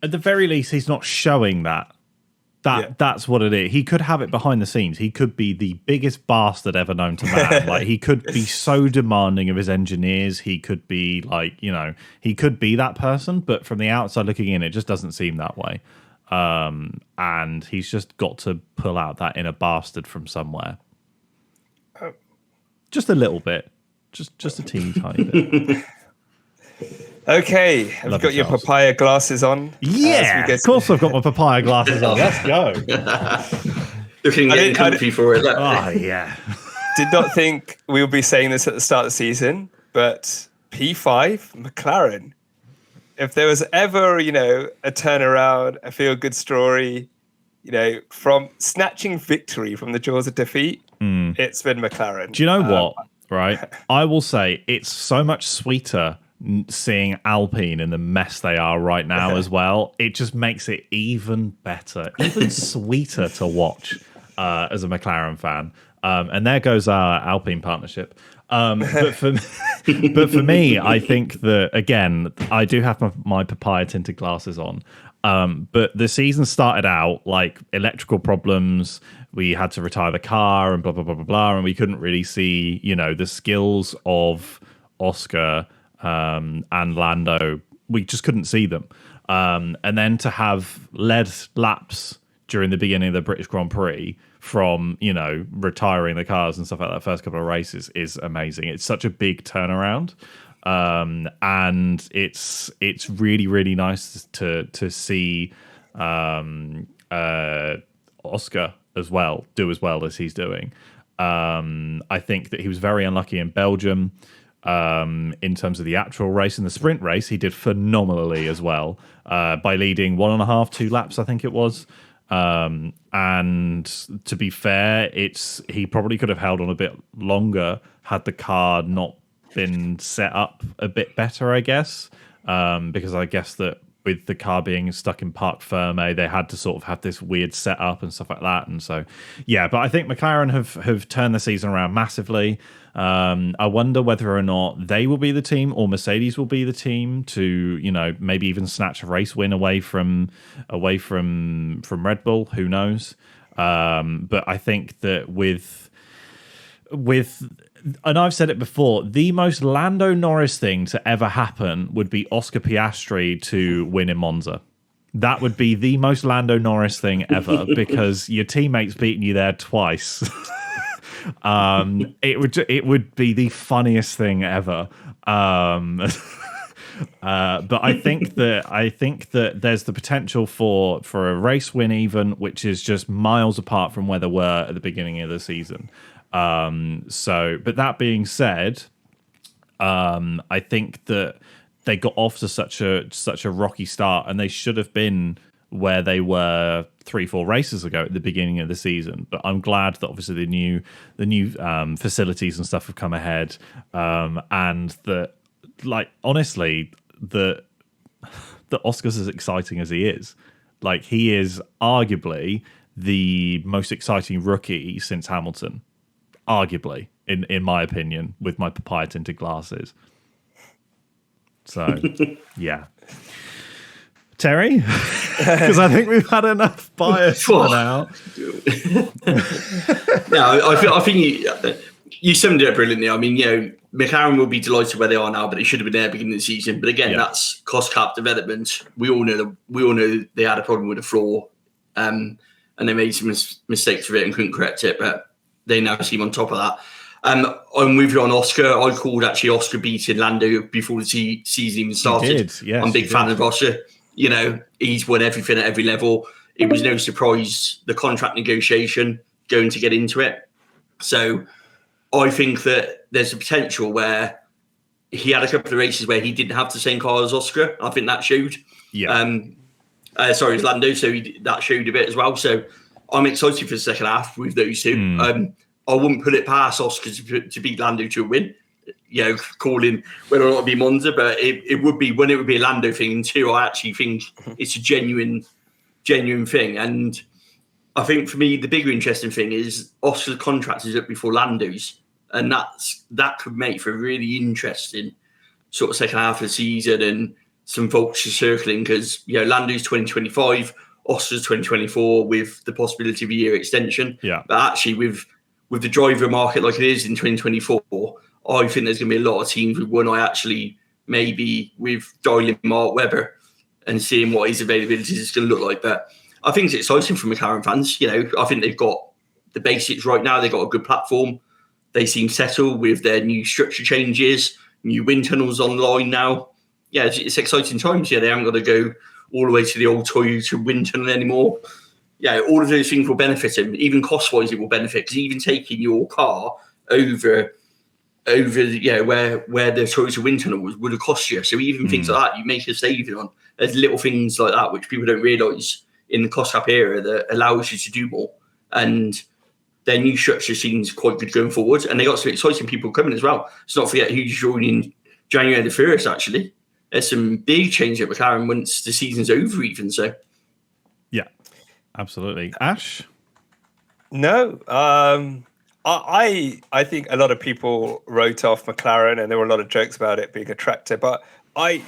Speaker 1: at the very least, he's not showing that. That's what it is. He could have it behind the scenes. He could be the biggest bastard ever known to man. He could be so demanding of his engineers. He could be he could be that person. But from the outside looking in, it just doesn't seem that way. And he's just got to pull out that inner bastard from somewhere. Just a little bit. Just a teeny tiny bit.
Speaker 2: Okay, have you got your papaya glasses on?
Speaker 1: Yeah, of course I've got my papaya glasses on. Let's go.
Speaker 3: Looking comfy for it.
Speaker 1: Oh, yeah.
Speaker 2: Did not think we would be saying this at the start of the season, but P5, McLaren. If there was ever, a turnaround, a feel-good story, from snatching victory from the jaws of defeat, it's been McLaren.
Speaker 1: Do you know what, right? I will say it's so much sweeter seeing Alpine in the mess they are right now as well. It just makes it even better, even sweeter to watch as a McLaren fan. And there goes our Alpine partnership. But for me, I think that, again, I do have my papaya tinted glasses on. But the season started out like electrical problems. We had to retire the car and blah, blah, blah, blah, blah. And we couldn't really see, the skills of Oscar and Lando. We just couldn't see them. And then to have led laps during the beginning of the British Grand Prix from, retiring the cars and stuff like that, first couple of races is amazing. It's such a big turnaround. And it's really, really nice to see Oscar as well do as well as he's doing. I think that he was very unlucky in Belgium in terms of the actual race. In the sprint race, he did phenomenally as well by leading 1.5, 2 laps, I think it was. And to be fair, he probably could have held on a bit longer had the car not been set up a bit better, I guess. Because I guess that with the car being stuck in Parc Fermé, they had to sort of have this weird setup and stuff like that. And so, yeah, but I think McLaren have turned the season around massively. I wonder whether or not they will be the team or Mercedes will be the team to, maybe even snatch a race win away from Red Bull. Who knows? But I think that with and I've said it before, the most Lando Norris thing to ever happen would be Oscar Piastri to win in Monza. That would be the most Lando Norris thing ever because your teammate's beaten you there twice. It would be the funniest thing ever. But I think that there's the potential for a race win even, which is just miles apart from where they were at the beginning of the season. But that being said, I think that they got off to such a rocky start, and they should have been where they were 3-4 races ago at the beginning of the season. But I'm glad that obviously the new facilities and stuff have come ahead, and that, like, honestly, the Oscar's as exciting as he is. Like, he is arguably the most exciting rookie since Hamilton. Arguably, in my opinion, with my papaya tinted glasses. So, yeah. Terry? Because I think we've had enough bias for now.
Speaker 3: No, I think you summed it up brilliantly. I mean, McLaren will be delighted where they are now, but they should have been there at the beginning of the season. But again, that's cost cap development. We all know they had a problem with the floor, and they made some mistakes with it and couldn't correct it. But they now seem on top of that. I'm with you on Oscar. I called actually Oscar beating Lando before the season even started.
Speaker 1: Yes,
Speaker 3: I'm a big fan of Oscar. He's won everything at every level. It was no surprise the contract negotiation going to get into it. So I think that there's a potential where he had a couple of races where he didn't have the same car as Oscar. I think that showed.
Speaker 1: Yeah.
Speaker 3: It's Lando, so that showed a bit as well. So I'm excited for the second half with those two. I wouldn't put it past Oscar to beat Lando to a win. Calling whether or not it be Monza, but it would be when it would be a Lando thing too. I actually think it's a genuine thing. And I think for me, the bigger interesting thing is Oscar's contract is up before Lando's. And that could make for a really interesting sort of second half of the season and some vultures circling because, Lando's 2025, Oscar's 2024 with the possibility of a year extension.
Speaker 1: Yeah.
Speaker 3: But actually with the driver market like it is in 2024, I think there's going to be a lot of teams with one eye actually maybe with dialing Mark Webber and seeing what his availability is going to look like. But I think it's exciting for McLaren fans. I think they've got the basics right now. They've got a good platform. They seem settled with their new structure changes, new wind tunnels online now. Yeah, it's exciting times. Yeah, they haven't got to go all the way to the old Toyota wind tunnel anymore. Yeah, all of those things will benefit him. Even cost-wise, it will benefit because even taking your car over where the Toyota wind tunnel would have cost you. So even things like that, you make a saving on. There's little things like that which people don't realise in the cost cap era that allows you to do more. And their new structure seems quite good going forward. And they got some exciting people coming as well. Let's not forget who's joining January the 1st, actually. There's some big change at McLaren once the season's over even. So,
Speaker 1: yeah, absolutely. Ash?
Speaker 2: No. I think a lot of people wrote off McLaren and there were a lot of jokes about it being a tractor. But I'm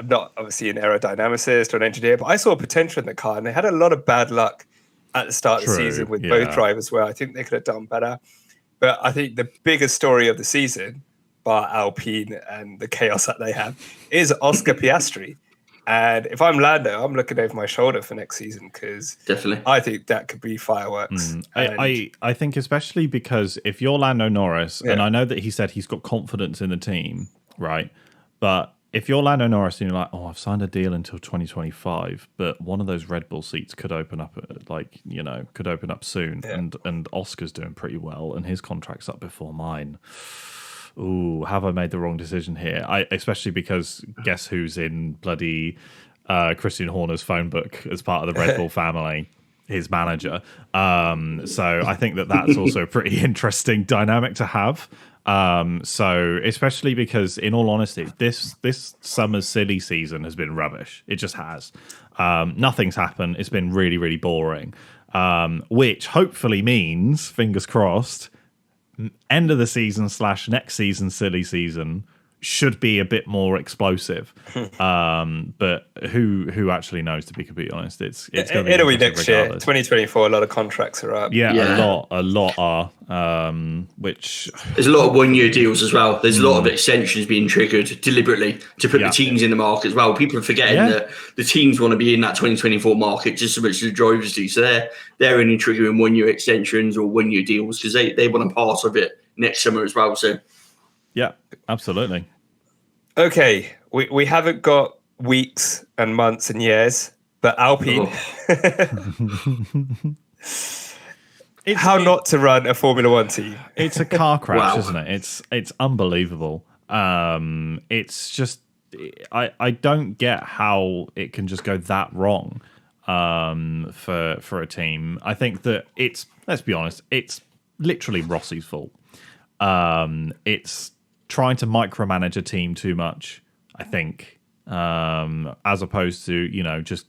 Speaker 2: not obviously an aerodynamicist or an engineer, but I saw potential in the car and they had a lot of bad luck at the start of the season with both drivers where I think they could have done better. But I think the biggest story of the season, bar Alpine and the chaos that they have, is Oscar Piastri. And if I'm Lando, I'm looking over my shoulder for next season because
Speaker 3: definitely
Speaker 2: I think that could be fireworks.
Speaker 1: I think especially because if you're Lando Norris, and I know that he said he's got confidence in the team, right? But if you're Lando Norris and you're like, oh, I've signed a deal until 2025, but one of those Red Bull seats could open up, could open up soon, and Oscar's doing pretty well, and his contract's up before mine. Ooh, have I made the wrong decision here? Especially because guess who's in bloody Christian Horner's phone book as part of the Red Bull family? His manager. So I think that's also a pretty interesting dynamic to have. So especially because, in all honesty, this summer's silly season has been rubbish. It just has. Nothing's happened. It's been really, really boring. Which hopefully means, fingers crossed, end of the season / next season silly season should be a bit more explosive. But who actually knows, to be completely honest? It's going to
Speaker 2: it'll be next year, 2024. A lot of deliberately up.
Speaker 1: A lot are. Which
Speaker 3: there's a lot of 1-year deals as well. There's a lot of extensions being triggered deliberately to put the teams in the market as well. People are forgetting that the teams want to be in that 2024 market just as much as the drivers do. So they're only triggering 1-year extensions or 1-year deals because they want a part of it next summer as well. So
Speaker 1: yeah, absolutely.
Speaker 2: Okay, we haven't got weeks and months and years, but Alpine. How not to run a Formula One team?
Speaker 1: It's a car crash, isn't it? It's unbelievable. It's just I don't get how it can just go that wrong for a team. I think that let's be honest, it's literally Rossi's fault. It's trying to micromanage a team too much, I think, as opposed to, just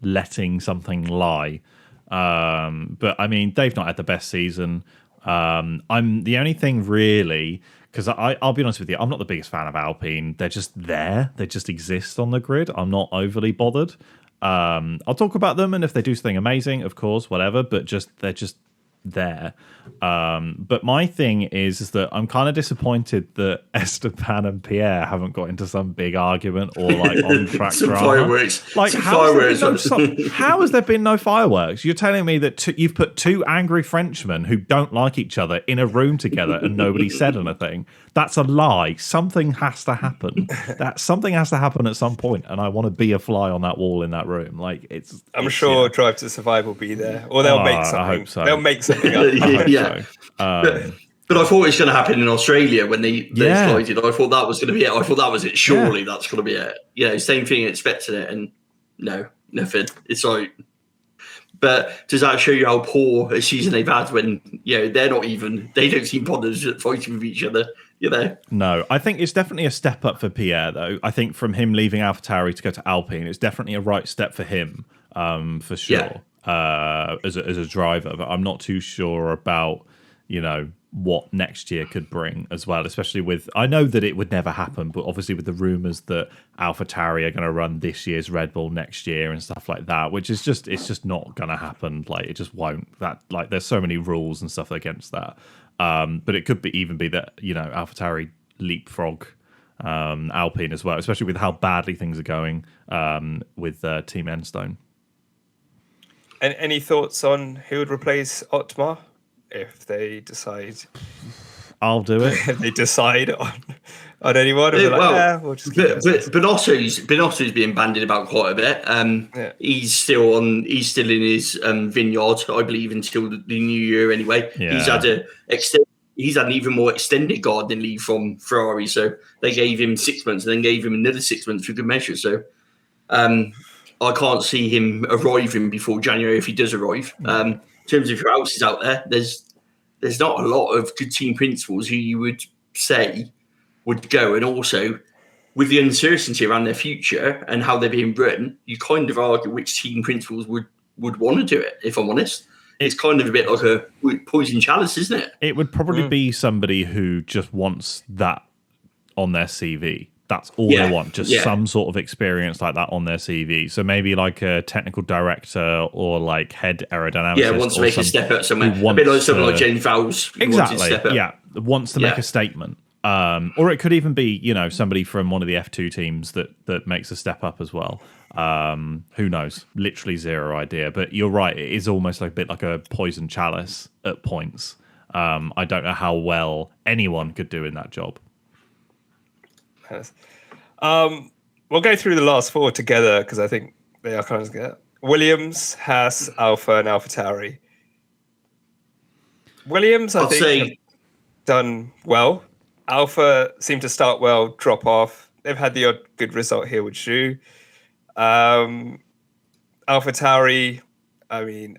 Speaker 1: letting something lie. But I mean, they've not had the best season. I'm the only thing really, because I'll be honest with you, I'm not the biggest fan of Alpine. They're just there. They just exist on the grid. I'm not overly bothered. I'll talk about them, and if they do something amazing, of course, whatever, but they're just there. But my thing is that I'm kind of disappointed that Esteban and Pierre haven't got into some big argument or like on track drama.
Speaker 3: Fireworks.
Speaker 1: Like how has there been no fireworks? You're telling me that you've put two angry Frenchmen who don't like each other in a room together and nobody said anything? That's a lie. Something has to happen. Something has to happen at some point, and I want to be a fly on that wall in that room. Like
Speaker 2: I'm sure Drive to Survive will be there, or they'll make something.
Speaker 1: I hope so.
Speaker 2: They'll make something up.
Speaker 3: Yeah.
Speaker 1: So.
Speaker 3: But I thought it was going to happen in Australia when they slided. I thought that was going to be it. I thought that was it. Surely that's going to be it. Same thing, expected it, and no, nothing. It's like, but does that show you how poor a season they've had when they don't seem bothered fighting with each other?
Speaker 1: No, I think it's definitely a step up for Pierre, though. I think from him leaving AlphaTauri to go to Alpine, it's definitely a right step for him, for sure. As a driver, but I'm not too sure about what next year could bring as well, especially with, I know that it would never happen, but obviously with the rumors that AlphaTauri are going to run this year's Red Bull next year and stuff like that, which is it's just not going to happen. Like it just won't. That like there's so many rules and stuff against that. But it could even be that AlphaTauri leapfrog Alpine as well, especially with how badly things are going with Team Enstone.
Speaker 2: And any thoughts on who would replace Otmar if they decide?
Speaker 1: I'll do it.
Speaker 2: If they decide on anyone, we'll just
Speaker 3: Binotto's being bandied about quite a bit. He's still in his vineyard, I believe, until the new year. Anyway, he's had an even more extended gardening leave from Ferrari, so they gave him 6 months, and then gave him another 6 months for good measure. So, I can't see him arriving before January if he does arrive. In terms of who else is out there, there's not a lot of good team principals who you would say would go. And also, with the uncertainty around their future and how they're being run, you kind of argue which team principals would want to do it, if I'm honest. It's kind of a bit like a poison chalice, isn't it?
Speaker 1: It would probably be somebody who just wants that on their CV. That's all they want, just some sort of experience like that on their CV. So maybe like a technical director or like head aerodynamicist.
Speaker 3: Yeah, wants to make a step up somewhere. A bit like someone like Jane Fowles.
Speaker 1: Exactly, wants to make a statement. Or it could even be, somebody from one of the F2 teams that makes a step up as well. Who knows? Literally zero idea. But you're right, it is almost like a bit like a poison chalice at points. I don't know how well anyone could do in that job.
Speaker 2: We'll go through the last four together because I think they are kind of together. Williams, Haas, Alpha, and AlphaTauri. Williams, I think, have done well. Alpha seemed to start well, drop off. They've had the odd good result here with Zhu. AlphaTauri, I mean,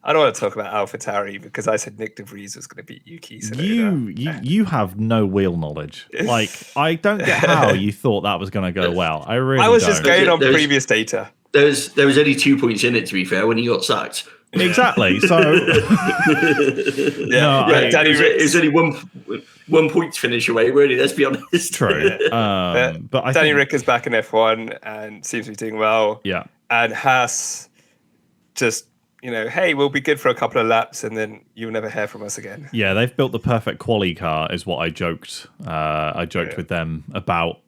Speaker 2: I don't want to talk about AlphaTauri because I said Nick De Vries was going to beat Yuki Tsunoda.
Speaker 1: You have no wheel knowledge. Like, I don't get how you thought that was going to go well. I was
Speaker 2: just going on previous data.
Speaker 3: There was only 2 points in it, to be fair, when he got sacked.
Speaker 1: Exactly. So
Speaker 3: it was only 1 point to finish away, really. Let's be honest.
Speaker 1: True. But
Speaker 2: Danny Rick is back in F1 and seems to be doing well.
Speaker 1: Yeah.
Speaker 2: And Haas just, hey, we'll be good for a couple of laps and then you'll never hear from us again.
Speaker 1: Yeah, they've built the perfect quali car, is what I joked. With them about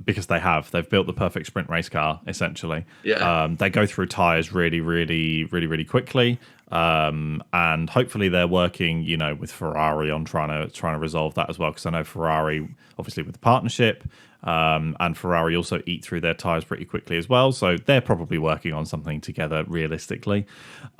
Speaker 1: because they've built the perfect sprint race car essentially.
Speaker 3: Yeah.
Speaker 1: They go through tires really, really, really, really quickly, and hopefully they're working, with Ferrari on trying to resolve that as well. Because I know Ferrari, obviously with the partnership, and Ferrari also eat through their tires pretty quickly as well. So they're probably working on something together realistically.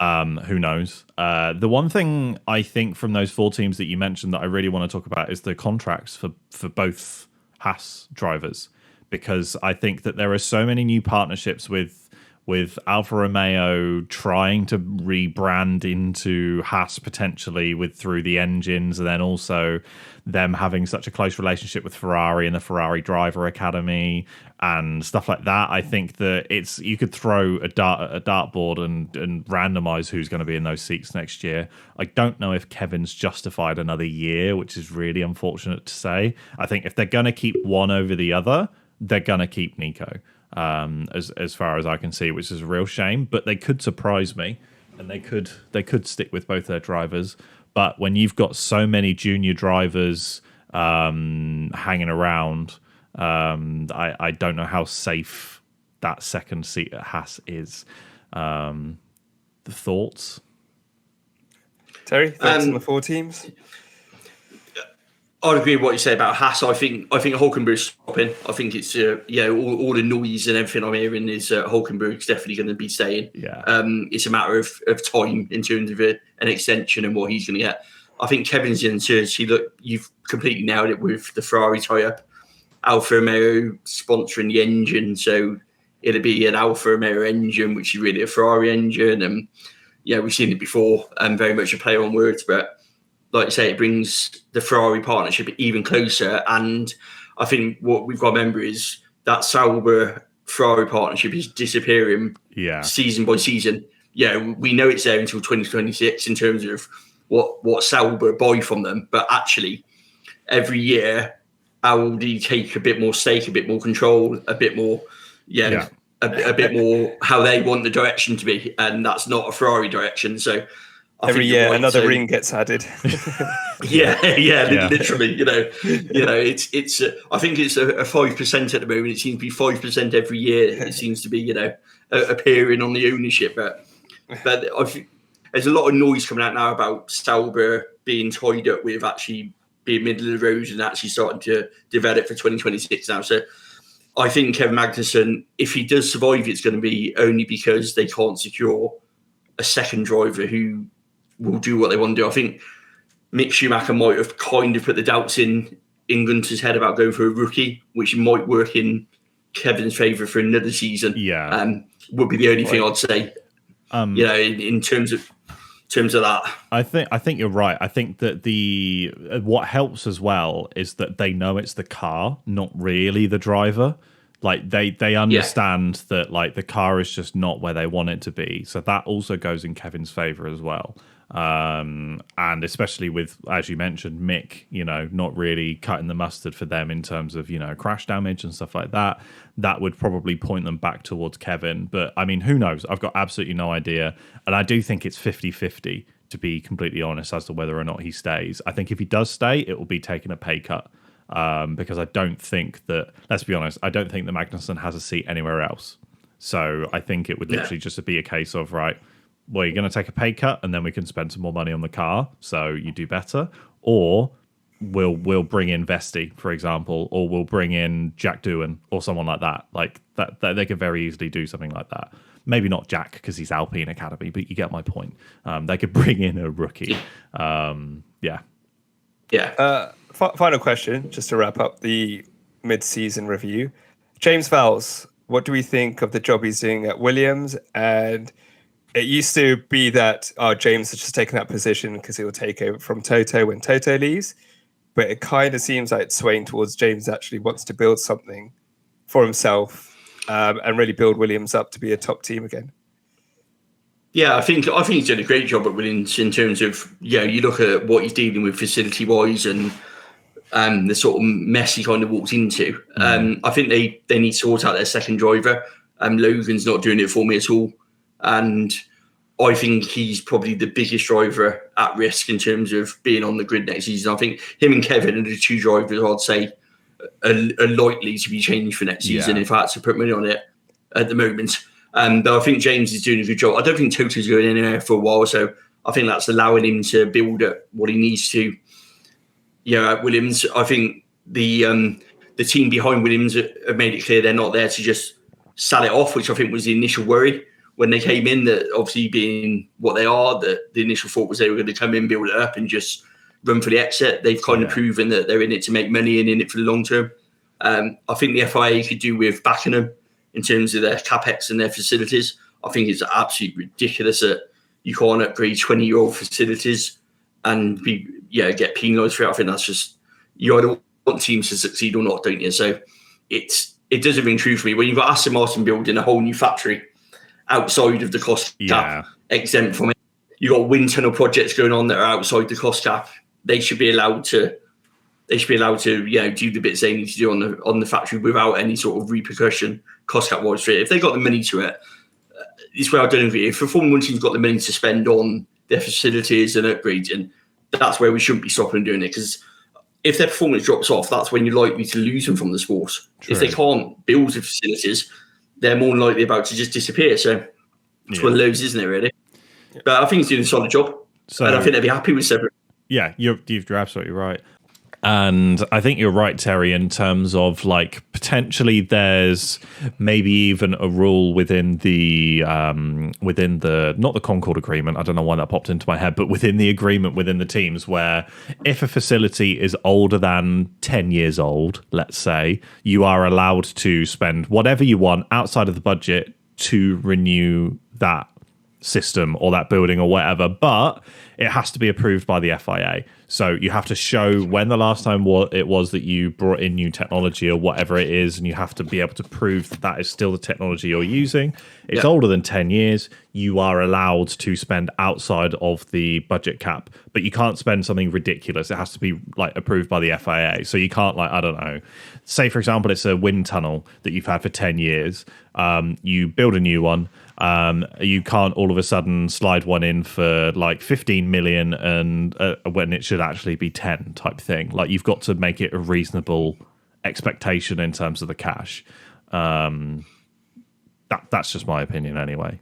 Speaker 1: Who knows? The one thing I think from those four teams that you mentioned that I really want to talk about is the contracts for both Haas drivers, because I think that there are so many new partnerships with Alfa Romeo trying to rebrand into Haas potentially through the engines, and then also them having such a close relationship with Ferrari and the Ferrari Driver Academy and stuff like that. I think that you could throw a dartboard and randomize who's going to be in those seats next year. I don't know if Kevin's justified another year, which is really unfortunate to say. I think if they're going to keep one over the other, they're going to keep Nico. As far as I can see, which is a real shame, but they could surprise me and they could stick with both their drivers. But when you've got so many junior drivers hanging around, I don't know how safe that second seat at Haas is. The thoughts?
Speaker 2: Terry, thoughts on the four teams?
Speaker 3: I'd agree with what you say about Haas. I think Hulkenberg's stopping. I think it's all the noise and everything I'm hearing is Hulkenberg's definitely going to be staying.
Speaker 1: Yeah.
Speaker 3: It's a matter of time in terms of an extension and what he's going to get. I think Kevin's in to look. You've completely nailed it with the Ferrari tie-up. Alfa Romeo sponsoring the engine, so it'll be an Alfa Romeo engine, which is really a Ferrari engine. And we've seen it before. Very much a play on words, but like you say, it brings the Ferrari partnership even closer. And I think what we've got to remember is that Sauber-Ferrari partnership is disappearing season by season. We know it's there until 2026 in terms of what Sauber buy from them. But actually, every year, Audi take a bit more stake, a bit more control, a bit more, a bit more how they want the direction to be. And that's not a Ferrari direction. So
Speaker 2: every year another ring gets added.
Speaker 3: Literally. It's. I think it's a 5% at the moment. It seems to be 5% every year. It seems to be appearing on the ownership. But there's a lot of noise coming out now about Sauber being tied up with actually being middle of the road and actually starting to develop for 2026 now. So I think Kevin Magnussen, if he does survive, it's going to be only because they can't secure a second driver who will do what they want to do. I think Mick Schumacher might have kind of put the doubts in Gunter's head about going for a rookie, which might work in Kevin's favour for another season. Would be the only thing I'd say. In terms of that, I
Speaker 1: think you're right. I think that what helps as well is that they know it's the car, not really the driver. Like they understand that like the car is just not where they want it to be. So that also goes in Kevin's favour as well. And especially with, as you mentioned, Mick, not really cutting the mustard for them in terms of, crash damage and stuff like that. That would probably point them back towards Kevin. But I mean, who knows? I've got absolutely no idea. And I do think it's 50-50, to be completely honest, as to whether or not he stays. I think if he does stay, it will be taking a pay cut. Because I don't think that, let's be honest, I don't think that Magnussen has a seat anywhere else. So I think it would literally just be a case of, right, well, you're going to take a pay cut and then we can spend some more money on the car, so you do better. Or we'll bring in Vesti, for example, or we'll bring in Jack Doohan or someone like that. Like that they could very easily do something like that. Maybe not Jack because he's Alpine Academy, but you get my point. They could bring in a rookie. Yeah.
Speaker 2: Final question, just to wrap up the mid-season review. James Vowles, what do we think of the job he's doing at Williams? And it used to be that James has just taken that position because he will take over from Toto when Toto leaves. But it kind of seems like it's swaying towards James actually wants to build something for himself and really build Williams up to be a top team again.
Speaker 3: Yeah, I think he's done a great job at Williams in terms of, you look at what he's dealing with facility-wise and the sort of mess he kind of walked into. I think they need to sort out their second driver. Logan's not doing it for me at all. And I think he's probably the biggest driver at risk in terms of being on the grid next season. I think him and Kevin are the two drivers I'd say are likely to be changed for next season if I had to put money on it at the moment. But I think James is doing a good job. I don't think Toto's going anywhere for a while, so I think that's allowing him to build at what he needs to. At Williams, I think the team behind Williams have made it clear they're not there to just sell it off, which I think was the initial worry when they came in. That obviously being what they are, that the initial thought was they were going to come in, build it up, and just run for the exit. They've kind of proven that they're in it to make money and in it for the long term. I think the FIA could do with backing them in terms of their capex and their facilities. I think it's absolutely ridiculous that you can't upgrade 20-year-old facilities and get penalised for it. I think that's just, you either want teams to succeed or not, don't you? So it doesn't ring true for me. When you've got Aston Martin building a whole new factory outside of the cost cap, exempt from it, you've got wind tunnel projects going on that are outside the cost cap. They should be allowed to do the bits they need to do on the factory without any sort of repercussion cost cap wise for it. If they got the money to it, it's where I don't agree. If a Formula 1 team's got the money to spend on their facilities and upgrades, and that's where we shouldn't be stopping doing it, because if their performance drops off, that's when you're likely to lose them from the sport. True. If they can't build the facilities, they're more likely about to just disappear. So it's one of those, isn't it, really? Yeah. But I think he's doing a solid job. And I think they'd be happy with separate.
Speaker 1: Yeah, you're absolutely right. And I think you're right, Terry, in terms of like potentially there's maybe even a rule within the not the Concord agreement. I don't know why that popped into my head, but within the agreement within the teams where if a facility is older than 10 years old, let's say, you are allowed to spend whatever you want outside of the budget to renew that system or that building or whatever, but it has to be approved by the FIA. So you have to show when the last time it was that you brought in new technology or whatever it is, and you have to be able to prove that that is still the technology you're using. It's older than 10 years. You are allowed to spend outside of the budget cap, but you can't spend something ridiculous. It has to be like approved by the FIA. So you can't, like, I don't know, say for example, it's a wind tunnel that you've had for 10 years. You build a new one. You can't all of a sudden slide one in for like 15 million and when it should actually be 10 type thing. Like, you've got to make it a reasonable expectation in terms of the cash. That's just my opinion anyway.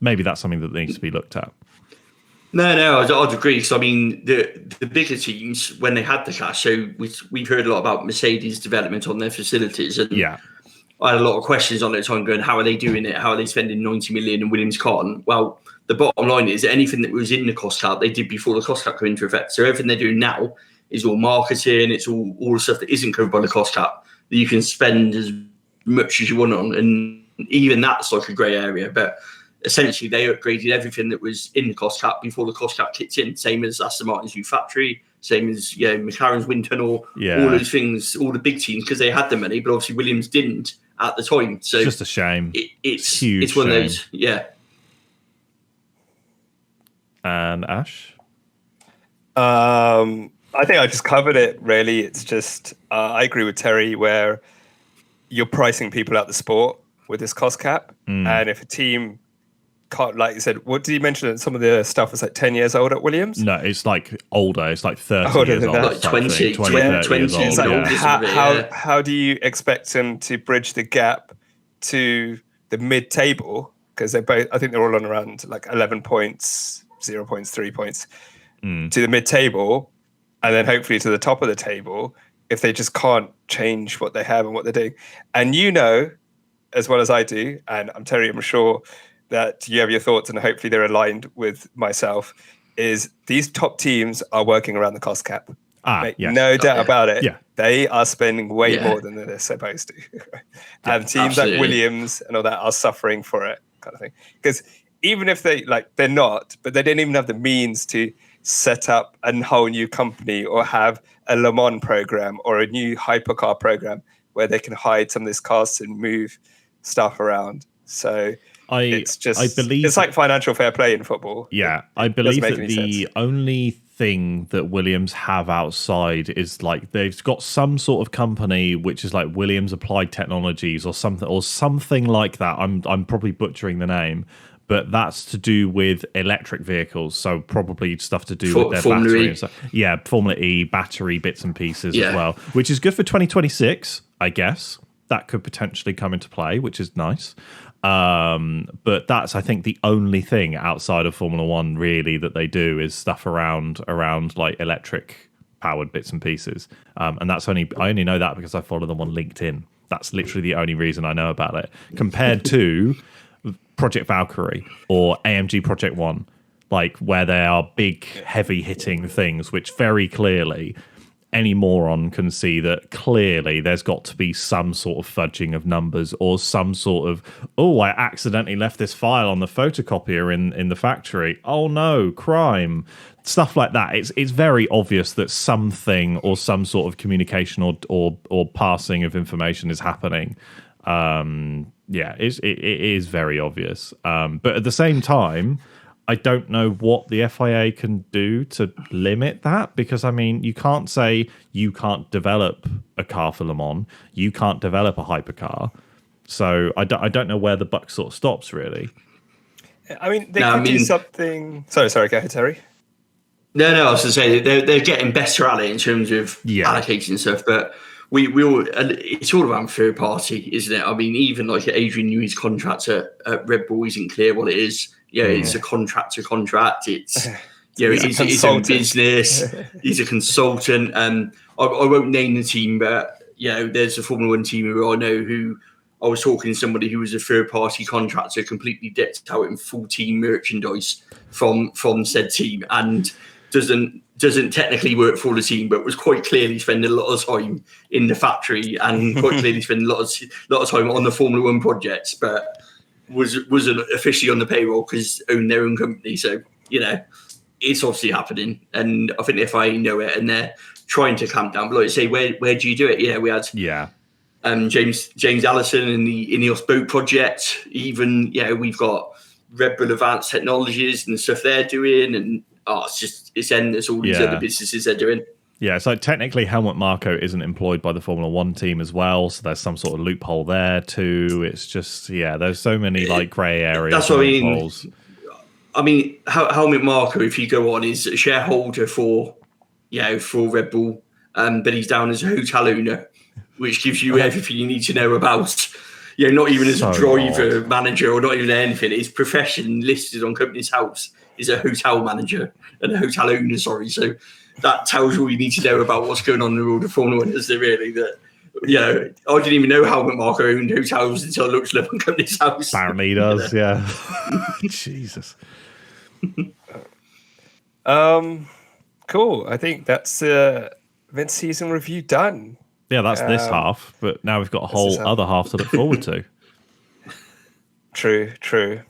Speaker 1: Maybe that's something that needs to be looked at.
Speaker 3: No, I'd agree. Because I mean, the bigger teams, when they had the cash, so we've heard a lot about Mercedes' development on their facilities, and I had a lot of questions on it time going, how are they doing it? How are they spending 90 million and Williams can't? Well, the bottom line is anything that was in the cost cap, they did before the cost cap came into effect. So everything they're doing now is all marketing. It's all the stuff that isn't covered by the cost cap that you can spend as much as you want on. And even that's like a grey area. But essentially, they upgraded everything that was in the cost cap before the cost cap kicked in. Same as Aston Martin's new factory, same as McLaren's wind tunnel, all those things, all the big teams, because they had the money, but obviously Williams didn't at the time. So
Speaker 1: it's just a shame.
Speaker 3: It's
Speaker 1: huge.
Speaker 3: It's one of those,
Speaker 1: And Ash?
Speaker 2: I think I just covered it, really. It's just, I agree with Terry, where you're pricing people out the sport with this cost cap. And if a team can't, like you said, what did you mention that some of the stuff was like 10 years old at Williams?
Speaker 1: No, it's like older. It's like 30
Speaker 2: older
Speaker 1: years old.
Speaker 3: Like 20 years old.
Speaker 2: It's like, how do you expect them to bridge the gap to the mid-table? Because they're both, I think they're all on around like 11 points, 0 points, 3 points to the mid-table. and then hopefully to the top of the table if they just can't change what they have and what they're doing. And as well as I do, and I'm sure that you have your thoughts and hopefully they're aligned with myself, is these top teams are working around the cost cap. No doubt about it.
Speaker 1: Yeah.
Speaker 2: They are spending way more than they're supposed to. And teams like Williams and all that are suffering for it, kind of thing. Because even if they're not, but they don't even have the means to set up a whole new company or have a Le Mans program or a new hypercar program where they can hide some of this costs and move stuff around. So I believe it's like financial fair play in football.
Speaker 1: Yeah, I believe that the only thing that Williams have outside is like they've got some sort of company which is like Williams Applied Technologies or something like that. I'm probably butchering the name, but that's to do with electric vehicles, so probably stuff to do with their
Speaker 3: Formula
Speaker 1: battery
Speaker 3: E.
Speaker 1: and stuff. Yeah, Formula E battery bits and pieces as well, which is good for 2026, I guess. That could potentially come into play, which is nice. But that's, I think, the only thing outside of Formula One really that they do is stuff around like electric powered bits and pieces. And I only know that because I follow them on LinkedIn. That's literally the only reason I know about it. Compared to Project Valkyrie or AMG Project One, like where they are big, heavy hitting things, which very clearly any moron can see that clearly there's got to be some sort of fudging of numbers or some sort of, I accidentally left this file on the photocopier in the factory. Oh no, crime. Stuff like that. It's very obvious that something or some sort of communication or passing of information is happening. It is very obvious. But at the same time, I don't know what the FIA can do to limit that, because, I mean, you can't say you can't develop a car for Le Mans, you can't develop a hypercar. So I don't know where the buck sort of stops, really.
Speaker 2: I mean, they could do something... Sorry, go ahead, Terry.
Speaker 3: No, I was going to say, they're getting better at it in terms of allocating stuff, but we all, it's all around third party, isn't it? I mean, even like Adrian Newey's contract at Red Bull isn't clear what it is. It's a contract to contract. It's it's a business. He's a consultant. I won't name the team, but there's a Formula One team who I know who I was talking to somebody who was a third party contractor, completely decked out in full team merchandise from said team, and doesn't technically work for the team, but was quite clearly spending a lot of time in the factory and quite clearly spending a lot of time on the Formula One projects, but wasn't officially on the payroll because owned their own company. So it's obviously happening, and I think the FIA know it, and they're trying to clamp down. But like I say, where do you do it? We had James Allison in the Ineos boat project. Even we've got Red Bull Advanced Technologies and the stuff they're doing, and it's endless. All these other businesses they're doing.
Speaker 1: Yeah, so technically Helmut Marko isn't employed by the Formula One team as well, so there's some sort of loophole there too. It's just, there's so many like grey areas.
Speaker 3: That's what I mean. Helmut Marko, if you go on, is a shareholder for Red Bull, but he's down as a hotel owner, which gives you everything you need to know about. Not even as a driver, manager, or not even anything. His profession listed on Company's House is a hotel manager and a hotel owner. Sorry, so that tells you all you need to know about what's going on in the world of Formula One, isn't it, really? That, I didn't even know Helmut Marko owned hotels until I looked up on Company's House.
Speaker 1: Apparently he does, Jesus.
Speaker 2: Cool. I think that's mid-season review done.
Speaker 1: Yeah, that's this half, but now we've got a whole other half to look forward to.
Speaker 2: True.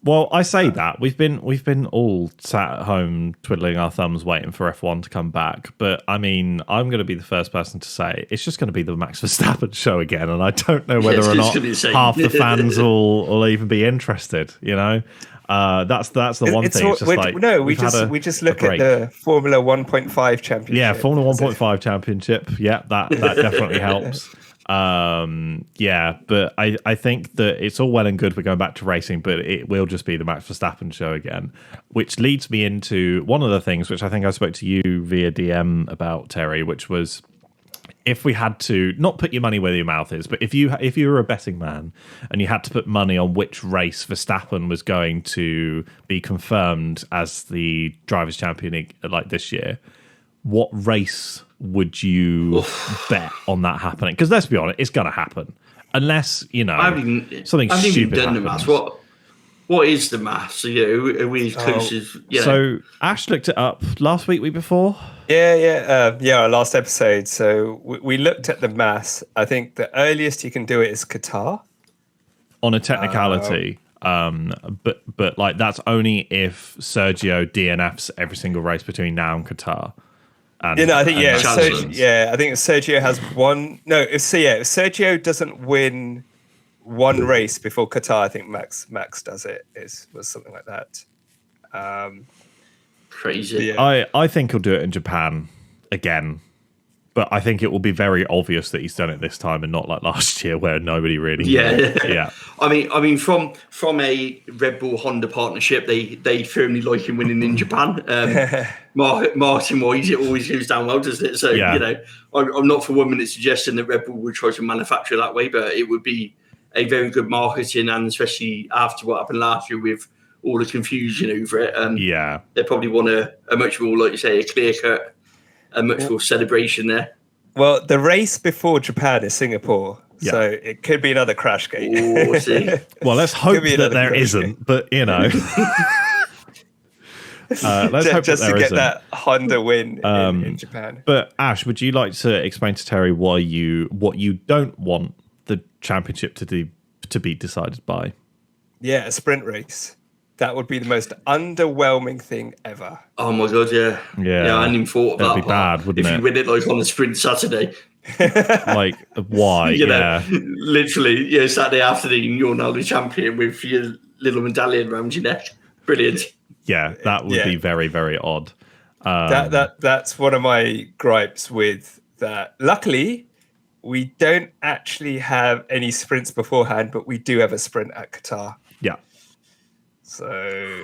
Speaker 1: Well, I say that we've been all sat at home twiddling our thumbs waiting for F1 to come back, but I mean, I'm going to be the first person to say it's just going to be the Max Verstappen show again, and I don't know whether or not half the fans will even be interested. That's the one thing.
Speaker 2: We just look at the Formula 1.5 championship.
Speaker 1: Yeah, Formula 1.5 championship. Yeah, that definitely helps. But I think that it's all well and good for going back to racing, but it will just be the Max Verstappen show again, which leads me into one of the things which I think I spoke to you via DM about, Terry, which was if we had to not put your money where your mouth is, but if you were a betting man and you had to put money on which race Verstappen was going to be confirmed as the drivers' champion like this year, what race would you bet on that happening? Because let's be honest, it's going to happen. Unless, something
Speaker 3: I've
Speaker 1: stupid
Speaker 3: even done
Speaker 1: happens.
Speaker 3: the maths. What is the maths? Are we as close as...
Speaker 1: So Ash looked it up last week before?
Speaker 2: Our last episode. So we looked at the maths. I think the earliest you can do it is Qatar.
Speaker 1: On a technicality. But like that's only if Sergio DNFs every single race between now and Qatar.
Speaker 2: I think I think Sergio has one. No, if Sergio doesn't win one race before Qatar, I think Max does it. Was something like that.
Speaker 3: Crazy.
Speaker 1: Yeah. I think he'll do it in Japan again. But I think it will be very obvious that he's done it this time and not like last year where nobody really knew. Yeah.
Speaker 3: I mean, from a Red Bull Honda partnership, they firmly like him winning in Japan. Martin wise, it always goes down well, doesn't it? So I'm not for 1 minute suggesting that Red Bull would try to manufacture that way, but it would be a very good marketing, and especially after what happened last year with all the confusion over it. They probably want a much more, like you say, a clear cut. A much more celebration there.
Speaker 2: Well, the race before Japan is Singapore, so it could be another crash gate.
Speaker 3: Ooh, see.
Speaker 1: Well, let's hope that there isn't, but let's hope
Speaker 2: just
Speaker 1: that there
Speaker 2: to get
Speaker 1: isn't.
Speaker 2: that Honda win in Japan.
Speaker 1: But Ash, would you like to explain to Terry what you don't want the championship to be decided by?
Speaker 2: Yeah, a sprint race. That would be the most underwhelming thing ever.
Speaker 3: Oh my god, yeah. I hadn't even thought of that.
Speaker 1: That'd be bad, wouldn't it?
Speaker 3: If you win it like on a sprint Saturday.
Speaker 1: Like, why?
Speaker 3: Literally, Saturday afternoon, you're now the champion with your little medallion around your neck. Brilliant.
Speaker 1: Yeah, that would be very, very odd.
Speaker 2: That's one of my gripes with that. Luckily, we don't actually have any sprints beforehand, but we do have a sprint at Qatar.
Speaker 1: Yeah.
Speaker 2: So,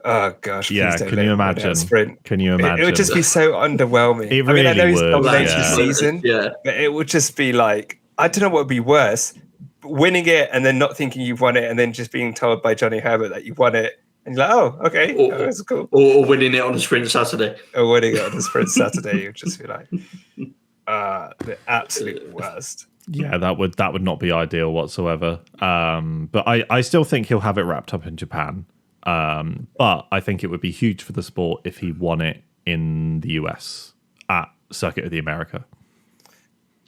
Speaker 2: oh gosh,
Speaker 1: can you imagine? Can you imagine?
Speaker 2: It would just be so underwhelming.
Speaker 1: It really
Speaker 2: I know it's
Speaker 1: would.
Speaker 2: late season, but it would just be like, I don't know what would be worse: winning it and then not thinking you've won it, and then just being told by Johnny Herbert that you won it, and you're like, oh, okay, that's cool.
Speaker 3: Or winning it on a sprint Saturday.
Speaker 2: Or winning it on a sprint Saturday, you'd just be like, the absolute worst.
Speaker 1: Yeah, that would not be ideal whatsoever. But I still think he'll have it wrapped up in Japan. But I think it would be huge for the sport if he won it in the US at Circuit of the America.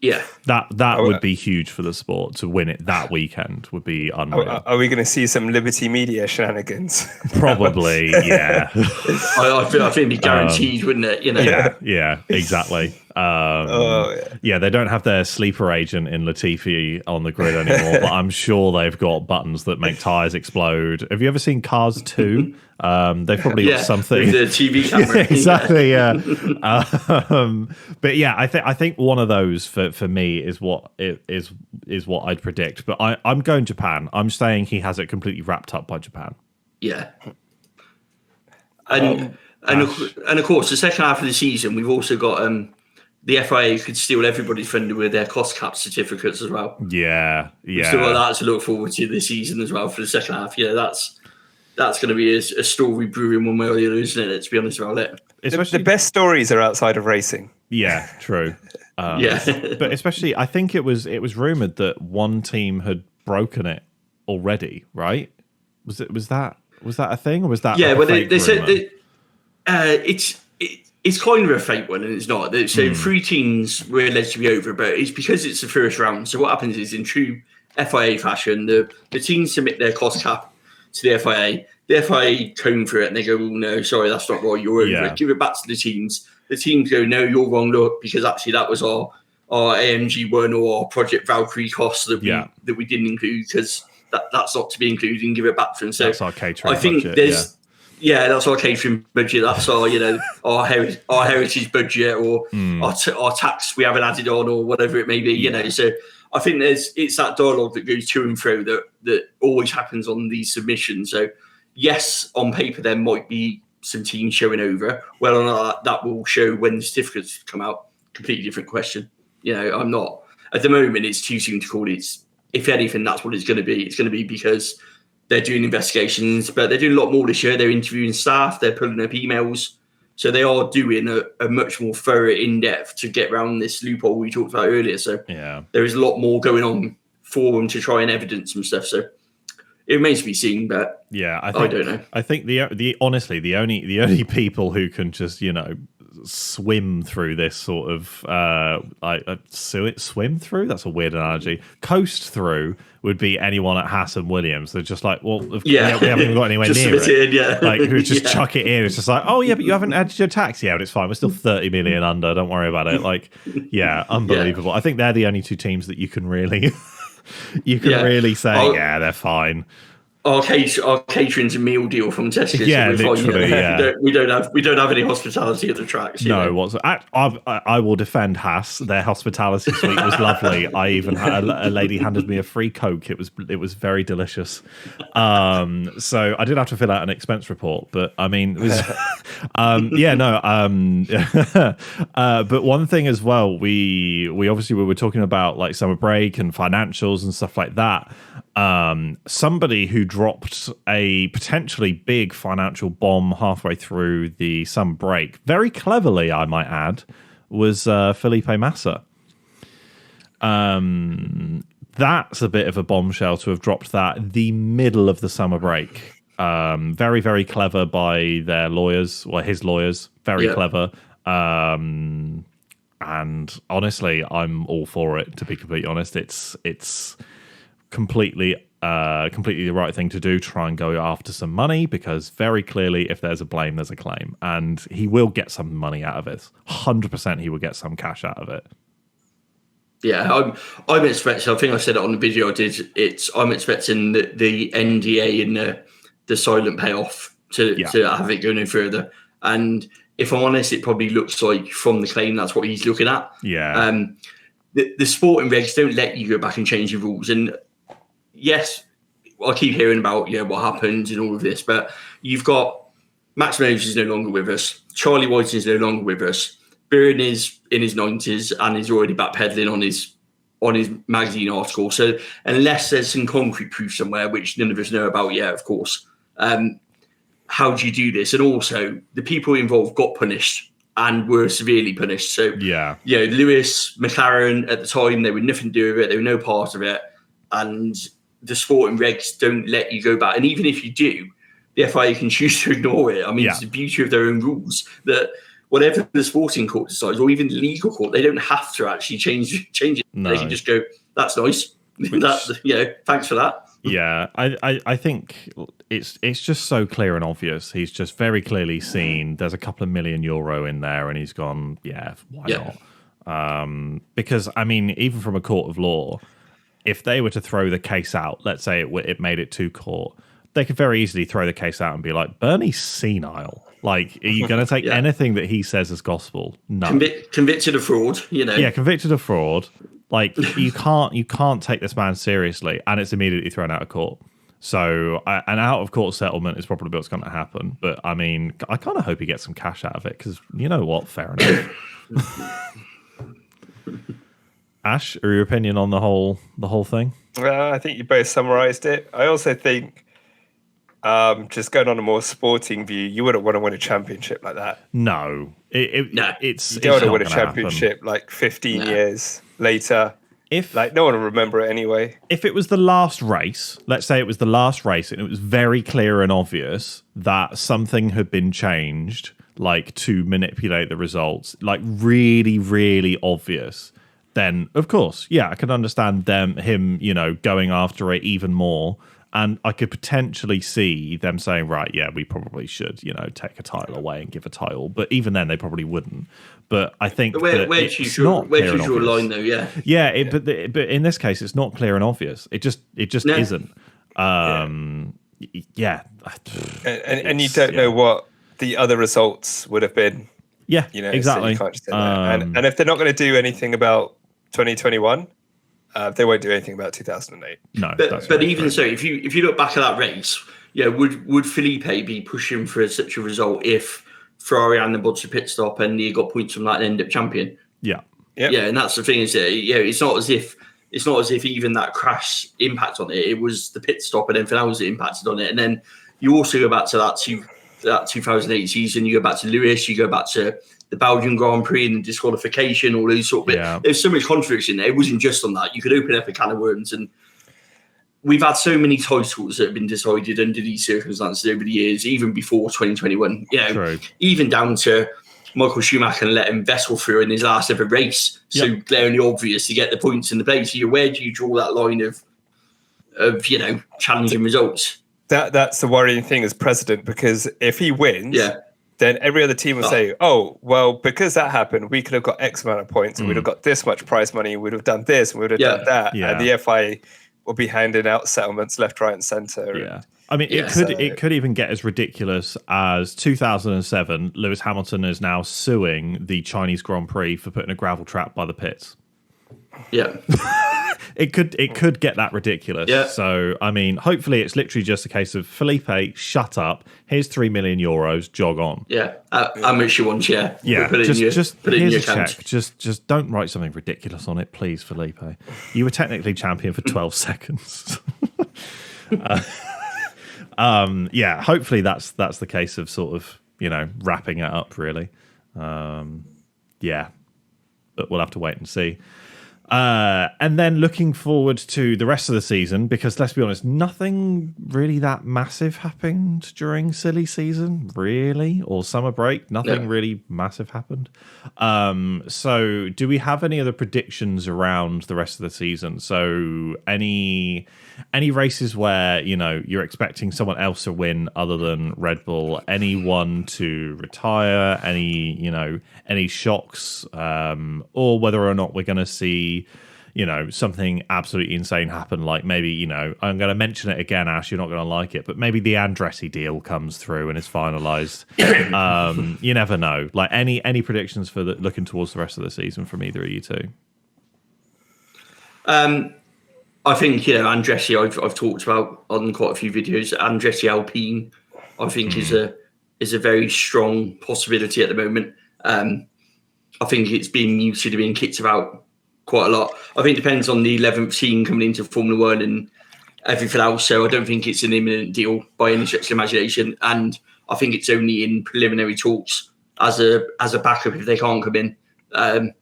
Speaker 3: Yeah.
Speaker 1: That would be huge for the sport. To win it that weekend would be unreal.
Speaker 2: Are we going to see some Liberty Media shenanigans?
Speaker 1: Probably, yeah.
Speaker 3: I think it'd be guaranteed, wouldn't it?
Speaker 1: Yeah, exactly. They don't have their sleeper agent in Latifi on the grid anymore, but I'm sure they've got buttons that make tires explode. Have you ever seen Cars 2? They've probably got something.
Speaker 3: With the TV camera.
Speaker 1: Exactly, yeah. But yeah, I think one of those for me is what I'd predict. But I'm going Japan. I'm saying he has it completely wrapped up by Japan.
Speaker 3: Yeah. And of course, the second half of the season, we've also got the FIA could steal everybody's thunder with their cost cap certificates as well.
Speaker 1: Yeah.
Speaker 3: So that to look forward to this season as well for the second half. Yeah, that's going to be a story brewing one way or the other, isn't it? Let's be honest about it.
Speaker 2: The best stories are outside of racing.
Speaker 1: Yeah, true. But especially, I think it was rumored that one team had broken it already. Right? Was that a thing, or was that?
Speaker 3: Yeah, they said it's kind of a fake one, and it's not. So 3 teams were alleged to be over, but it's because it's the first round. So what happens is, in true FIA fashion, the teams submit their cost cap to the FIA. The FIA comb through it and they go, oh, no, sorry, that's not right. You're over it. Give it back to the teams. The teams go, no, you're wrong. Look, because actually that was our AMG one or our Project Valkyrie costs that we didn't include, because that's not to be included, and give it back to them. So
Speaker 1: that's our catering.
Speaker 3: I think
Speaker 1: budget,
Speaker 3: that's our catering budget. That's our our heritage budget, or our tax we haven't added on, or whatever it may be. So I think it's that dialogue that goes to and fro that always happens on these submissions. So yes, on paper there might be some teams showing over. Well, or not, that will show when the certificates come out. Completely different question. I'm not at the moment. It's too soon to call it. If anything, that's what it's going to be. It's going to be because they're doing investigations, but they're doing a lot more this year. They're interviewing staff. They're pulling up emails. So they are doing a much more thorough in-depth to get around this loophole we talked about earlier. So there is a lot more going on for them to try and evidence some stuff. So it remains to be seen, but I don't know.
Speaker 1: I think honestly the only people who can just swim through this sort of swim through. That's a weird analogy. Coast through would be anyone at Haas and Williams. They're just like, well, we haven't even got anywhere near it. Like, who just chuck it in. It's just like, oh yeah, but you haven't added your tax. Yeah, but it's fine. We're still 30 million under. Don't worry about it. Like, unbelievable. I think they're the only two teams that you can really really say, they're fine.
Speaker 3: Our catering's a meal deal from Tesco.
Speaker 1: Yeah,
Speaker 3: so
Speaker 1: literally.
Speaker 3: We don't have any hospitality at the tracks.
Speaker 1: No, I will defend Haas. Their hospitality suite was lovely. I even had a lady handed me a free Coke. It was very delicious. So I did have to fill out an expense report, but I mean, it was, but one thing as well, we obviously we were talking about like summer break and financials and stuff like that. Somebody who dropped a potentially big financial bomb halfway through the summer break, very cleverly, I might add, was Felipe Massa. That's a bit of a bombshell to have dropped that the middle of the summer break. Very, very clever by their lawyers, or his lawyers. Very clever. And honestly, I'm all for it, to be completely honest. It's completely the right thing to do. Try and go after some money, because very clearly if there's a blame, there's a claim, and he will get some money out of it. 100% he will get some cash out of it.
Speaker 3: I'm expecting, I think I said it on the video I did, I'm expecting the NDA and the silent payoff to have it go no further. And if I'm honest, it probably looks like from the claim that's what he's looking at. The sporting regs don't let you go back and change the rules. And yes, I keep hearing about what happened and all of this, but you've got Max Moses is no longer with us. Charlie White is no longer with us. Byrne is in his 90s and is already backpedaling on his magazine article. So unless there's some concrete proof somewhere, which none of us know about yet, of course, how do you do this? And also, the people involved got punished and were severely punished. So Lewis, McLaren at the time, they were nothing to do with it. They were no part of it. And the sporting regs don't let you go back. And even if you do, the FIA can choose to ignore it. I mean, it's the beauty of their own rules that whatever the sporting court decides, or even the legal court, they don't have to actually change it. No. They can just go, that's nice. Thanks for that.
Speaker 1: Yeah, I think it's just so clear and obvious. He's just very clearly seen there's a couple of million euro in there, and he's gone, why not? Because, I mean, even from a court of law, if they were to throw the case out, let's say it made it to court, they could very easily throw the case out and be like, Bernie's senile. Like, are you going to take anything that he says as gospel? No.
Speaker 3: Convicted of fraud,
Speaker 1: Yeah, convicted of fraud. Like, you can't take this man seriously, and it's immediately thrown out of court. So, an out of court settlement is probably what's going to happen. But I mean, I kind of hope he gets some cash out of it, because you know what? Fair enough. Ash, your opinion on the whole thing?
Speaker 2: Well, I think you both summarised it. I also think, just going on a more sporting view, you wouldn't want to win a championship like that.
Speaker 1: No,
Speaker 2: you don't want to win a championship like 15 years later. No one will remember it anyway.
Speaker 1: If it was the last race, let's say it was the last race, and it was very clear and obvious that something had been changed, like to manipulate the results, like really, really obvious, then of course, I can understand him, going after it even more. And I could potentially see them saying, right, we probably should, take a title away and give a title. But even then, they probably wouldn't. But I think
Speaker 3: where do you draw a line, though?
Speaker 1: But in this case, it's not clear and obvious. It just isn't.
Speaker 2: And you don't know what the other results would have been.
Speaker 1: Yeah, exactly.
Speaker 2: So and if they're not going to do anything about 2021. They won't do anything about 2008.
Speaker 1: No,
Speaker 3: but even so, if you look back at that race, would Felipe be pushing for such a result if Ferrari and the Bodster pit stop and he got points from that and ended up champion?
Speaker 1: Yeah,
Speaker 3: and that's the thing is that it's not as if even that crash impacted on it. It was the pit stop and everything else that impacted on it. And then you also go back to that that 2008 season. You go back to Lewis, you go back to the Belgian Grand Prix and the disqualification, all those sort of bits. There's so much controversy in there. It wasn't just on that. You could open up a can of worms, and we've had so many titles that have been decided under these circumstances over the years, even before 2021. Even down to Michael Schumacher and letting Vettel through in his last ever race. So glaringly obvious to get the points in the place. Where do you draw that line of challenging results?
Speaker 2: That's the worrying thing as president, because if he wins, then every other team will say, oh, well, because that happened, we could have got X amount of points, and we'd have got this much prize money, we'd have done this, and we'd have done that. And the FIA will be handing out settlements left, right, and centre.
Speaker 1: Yeah. I mean, it could even get as ridiculous as 2007. Lewis Hamilton is now suing the Chinese Grand Prix for putting a gravel trap by the pits.
Speaker 3: Yeah.
Speaker 1: It could get that ridiculous. Yeah. So, I mean, hopefully it's literally just a case of Felipe, shut up. Here's €3 million. Jog on.
Speaker 3: Yeah. How much you want? Yeah.
Speaker 1: Yeah.
Speaker 3: Put it in your account.
Speaker 1: Check. Just don't write something ridiculous on it, please, Felipe. You were technically champion for 12 seconds. Hopefully that's the case of sort of, wrapping it up, really. But we'll have to wait and see. And then looking forward to the rest of the season, because let's be honest, nothing really that massive happened during silly season, really, or summer break. Nothing really massive happened. So do we have any other predictions around the rest of the season? So any races where, you're expecting someone else to win other than Red Bull, anyone to retire, any shocks, or whether or not we're going to see, something absolutely insane happen, like maybe, I'm going to mention it again, Ash, you're not going to like it, but maybe the Andretti deal comes through and is finalised. You never know. Like any predictions for looking towards the rest of the season from either of you two?
Speaker 3: I think, Andretti, I've talked about on quite a few videos. Andretti Alpine, I think, is a very strong possibility at the moment. I think it's being muted and being kicked about quite a lot. I think it depends on the 11th team coming into Formula One and everything else. So I don't think it's an imminent deal by any stretch of the imagination. And I think it's only in preliminary talks as a backup if they can't come in. But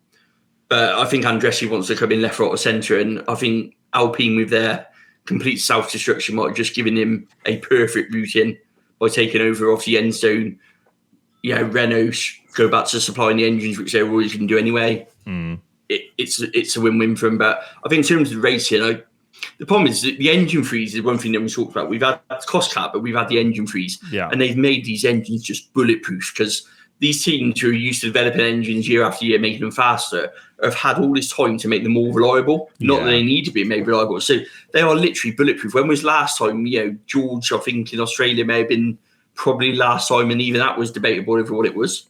Speaker 3: I think Andretti wants to come in left, right, or centre. And I think Alpine, with their complete self-destruction, might have just given him a perfect route in by taking over off the end zone. Renault go back to supplying the engines, which they were always going to do anyway. It's a win-win for them. But I think in terms of racing, the problem is that the engine freeze is one thing that we talked about. We've had cost cap, but we've had the engine freeze. Yeah. And they've made these engines just bulletproof, because these teams who are used to developing engines year after year, making them faster, have had all this time to make them more reliable. Not that they need to be made reliable. So they are literally bulletproof. When was last time, George, I think in Australia may have been probably last time, and even that was debatable over what it was.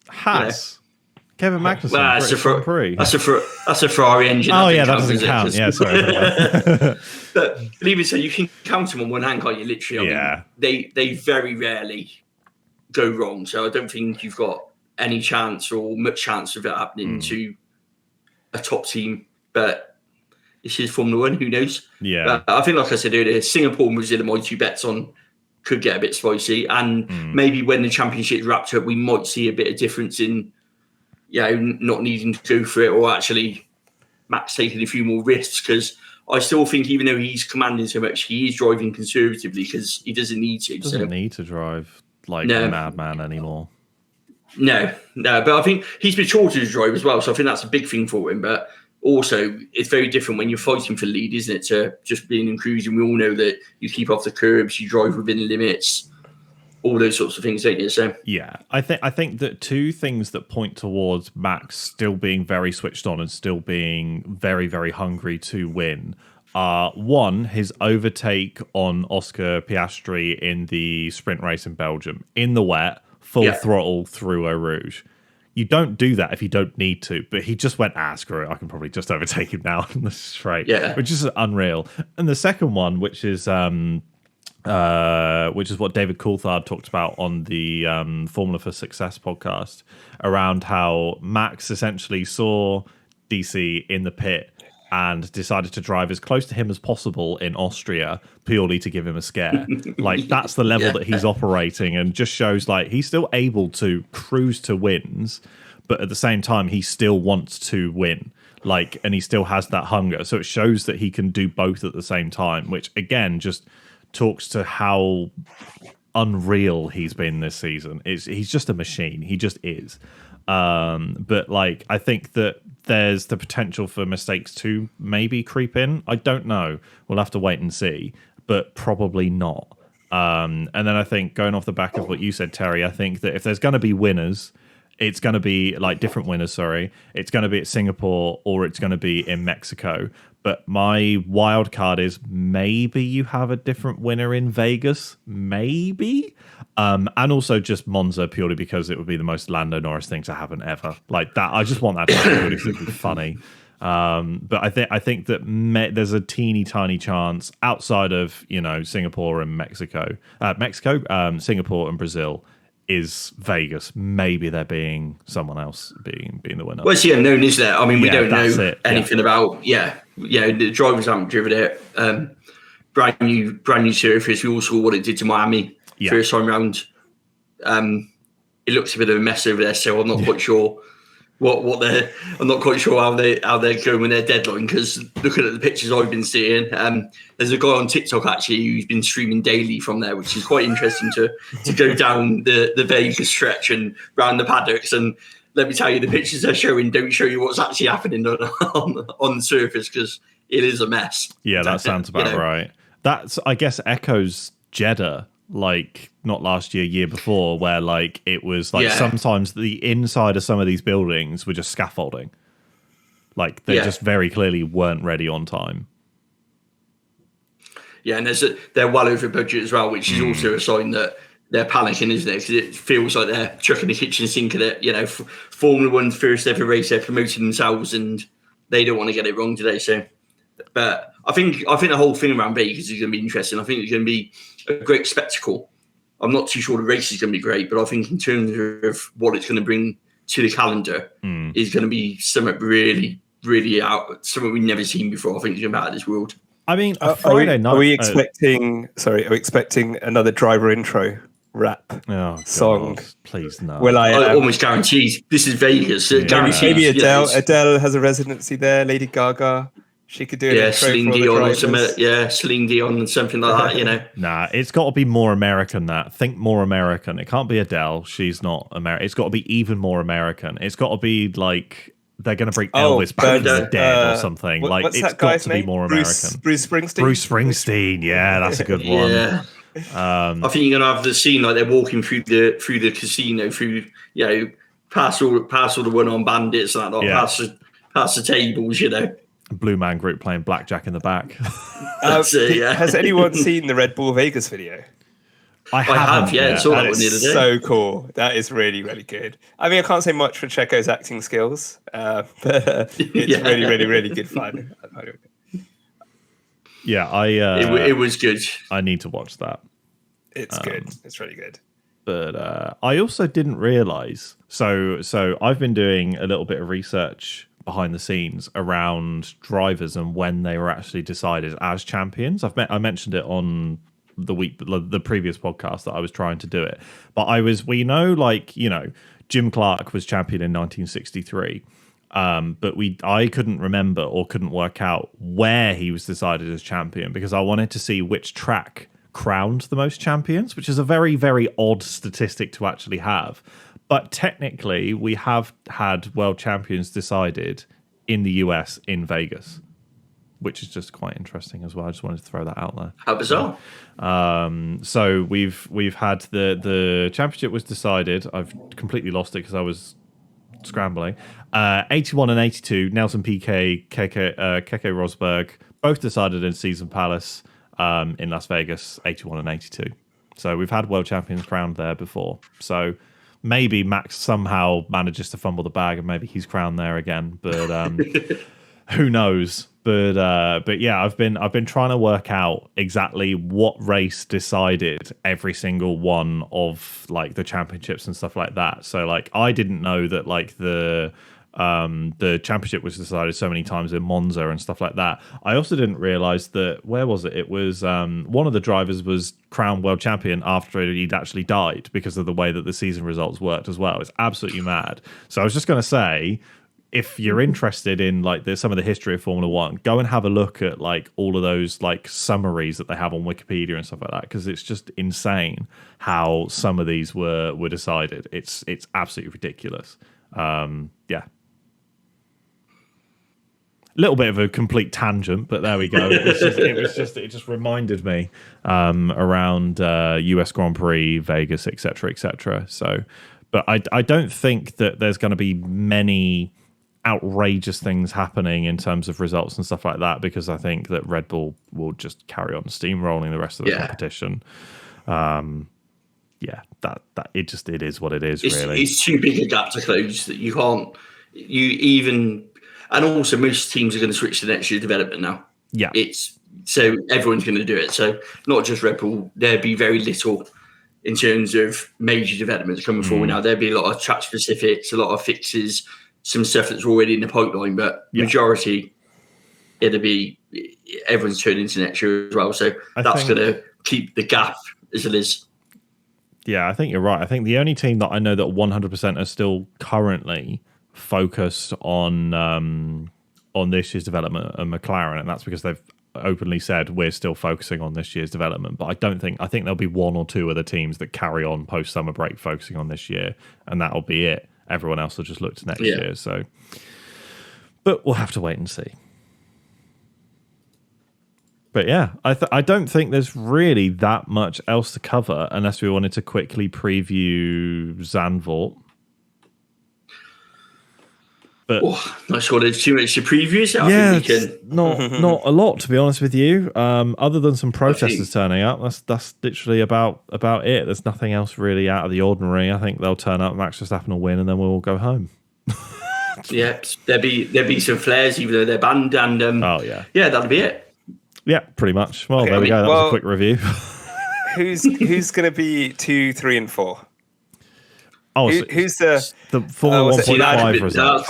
Speaker 1: Kevin Magnussen.
Speaker 3: That's a Ferrari engine.
Speaker 1: Oh, that doesn't count. Yeah, sorry.
Speaker 3: but even so, you can count them on one hand, can't you? Literally. I mean, they very rarely go wrong. So I don't think you've got any chance or much chance of it happening to a top team. But this is Formula One. Who knows?
Speaker 1: Yeah.
Speaker 3: But I think, like I said earlier, Singapore and Brazil are my two bets on. Could get a bit spicy, and maybe when the championship's wrapped up, we might see a bit of difference in, not needing to go for it, or actually Max taking a few more risks. Because I still think, even though he's commanding so much, he is driving conservatively because he doesn't need to.
Speaker 1: Doesn't need to drive like a madman anymore.
Speaker 3: No, but I think he's matured to drive as well, so I think that's a big thing for him. But also, it's very different when you're fighting for the lead, isn't it, to just being in cruising. We all know that you keep off the curbs, you drive within limits, all those sorts of things, don't you? So
Speaker 1: I think that two things that point towards Max still being very switched on and still being very, very hungry to win are, one, his overtake on Oscar Piastri in the sprint race in Belgium in the wet, full throttle through Eau Rouge. You don't do that if you don't need to, but he just went, screw it, I can probably just overtake him now in the straight, which is unreal. And the second one, which is what David Coulthard talked about on the Formula for Success podcast, around how Max essentially saw DC in the pit and decided to drive as close to him as possible in Austria purely to give him a scare. Like, that's the level that he's operating, and just shows like he's still able to cruise to wins, but at the same time he still wants to win. Like, and he still has that hunger. So it shows that he can do both at the same time, which again just talks to how unreal he's been this season. He's just a machine. He just is. But like, I think that there's the potential for mistakes to maybe creep in. I don't know. We'll have to wait and see, but probably not. And then I think, going off the back of what you said, Terry, I think that if there's going to be winners, it's going to be like different winners. Sorry, it's going to be at Singapore or it's going to be in Mexico. But my wild card is maybe you have a different winner in Vegas, maybe. And also just Monza, purely because it would be the most Lando Norris thing to happen ever. Like that, I just want that to happen because it would be funny. But I think that there's a teeny tiny chance outside of, you know, Singapore and Mexico, Singapore and Brazil is Vegas. Maybe there being someone else being the winner.
Speaker 3: Well, it's the unknown, is there? I mean, we don't know anything about. The drivers haven't driven it. Brand new surface. We all saw what it did to Miami first time round. It looks a bit of a mess over there, so I'm not quite sure what they're. I'm not quite sure how they're going with their deadline, because looking at the pictures I've been seeing, there's a guy on TikTok actually who's been streaming daily from there, which is quite interesting to go down the Vegas stretch and round the paddocks. And let me tell you, the pictures they're showing don't show you what's actually happening on the surface, because it is a mess.
Speaker 1: Yeah, that sounds about right. That's, I guess, echoes Jeddah, like not last year before, where like it was like sometimes the inside of some of these buildings were just scaffolding. Like they just very clearly weren't ready on time. Yeah,
Speaker 3: and they're well over budget as well, which is also a sign that they're panicking, isn't it? Because it feels like they're chucking the kitchen sink at it. You know, Formula One's first ever race, they're promoting themselves, and they don't want to get it wrong today. So, but I think the whole thing around Vegas is going to be interesting. I think it's going to be a great spectacle. I'm not too sure the race is going to be great, but I think in terms of what it's going to bring to the calendar is going to be something really, really something we've never seen before. I think it's going to be out of this world.
Speaker 1: I mean, Friday night.
Speaker 2: Are we expecting another driver intro rap song?
Speaker 1: God, please no.
Speaker 2: Well,
Speaker 3: I almost guarantee this is Vegas.
Speaker 2: Maybe Adele has a residency there. Lady Gaga. She could do it.
Speaker 3: Celine Dion or something. Yeah, Celine Dion and something like that, you know.
Speaker 1: Nah, it's got to be more American than that. Think more American. It can't be Adele. She's not American. It's got to be even more American. It's got to be like they're going to bring Elvis back from the dead or something. Like, it's got to be more American.
Speaker 2: Bruce Springsteen?
Speaker 1: Bruce Springsteen. Yeah, that's a good one.
Speaker 3: Yeah. I think you're going to have the scene like they're walking through the casino, through, you know, past all the one-on bandits and that, past the tables, you know.
Speaker 1: Blue Man Group playing blackjack in the back.
Speaker 2: Has anyone seen the Red Bull Vegas video?
Speaker 1: I have,
Speaker 3: yeah. Saw that one the other day.
Speaker 2: So cool. That is really, really good. I mean, I can't say much for Checo's acting skills, but it's really, really, really good fun.
Speaker 1: Yeah,
Speaker 3: it was good.
Speaker 1: I need to watch that.
Speaker 2: It's good. It's really good.
Speaker 1: But I also didn't realize. So I've been doing a little bit of research behind the scenes around drivers and when they were actually decided as champions. I mentioned it on the previous podcast that I was trying to do it, but Jim Clark was champion in 1963, but I couldn't remember or couldn't work out where he was decided as champion, because I wanted to see which track crowned the most champions, which is a very, very odd statistic to actually have. But technically, we have had world champions decided in the US in Vegas, which is just quite interesting as well. I just wanted to throw that out there.
Speaker 3: How bizarre!
Speaker 1: So we've had the championship was decided. I've completely lost it because I was scrambling. 81 and 82. Nelson Piquet, Keke Rosberg, both decided in Caesars Palace in Las Vegas. 81 and 82. So we've had world champions crowned there before. So maybe Max somehow manages to fumble the bag and maybe he's crowned there again, but who knows? But yeah, I've been trying to work out exactly what race decided every single one of like the championships and stuff like that. So like I didn't know that like the the championship was decided so many times in Monza and stuff like that. I also didn't realize that, where was it? It was one of the drivers was crowned world champion after he'd actually died because of the way that the season results worked as well. It's absolutely mad. So I was just going to say, if you're interested in like some of the history of Formula One, go and have a look at like all of those like summaries that they have on Wikipedia and stuff like that, because it's just insane how some of these were decided. It's absolutely ridiculous. Yeah. Little bit of a complete tangent, but there we go. It just reminded me around US Grand Prix, Vegas, etc., etc. So, but I don't think that there's going to be many outrageous things happening in terms of results and stuff like that, because I think that Red Bull will just carry on steamrolling the rest of the competition. That it is what it is. Really, it's
Speaker 3: too big a gap to close that you can't. And also most teams are going to switch to next year's development now.
Speaker 1: Yeah,
Speaker 3: so everyone's going to do it. So not just Red Bull. There'd be very little in terms of major developments coming forward now. There'd be a lot of track specifics, a lot of fixes, some stuff that's already in the pipeline, but majority it'll be everyone's turning into next year as well. So that's going to keep the gap as it is.
Speaker 1: Yeah, I think you're right. I think the only team that I know that 100% are still currently focused on this year's development are McLaren, and that's because they've openly said we're still focusing on this year's development. But I think there'll be one or two other teams that carry on post summer break focusing on this year, and that'll be it. Everyone else will just look to next year. So, but we'll have to wait and see. But yeah, I don't think there's really that much else to cover unless we wanted to quickly preview Zandvoort. But
Speaker 3: not sure there's too much to preview. So
Speaker 1: not a lot, to be honest with you. Other than some protesters turning up, that's literally about it. There's nothing else really out of the ordinary. I think they'll turn up, Max Verstappen will win, and then we'll all go home.
Speaker 3: Yeah, there'll be some flares, even though they're banned, and that'll be it.
Speaker 1: Yeah, pretty much. Well, there we go. That was a quick review.
Speaker 2: who's going to be 2, 3, and 4?
Speaker 1: Oh,
Speaker 2: who's the
Speaker 1: Formula 1.5 results?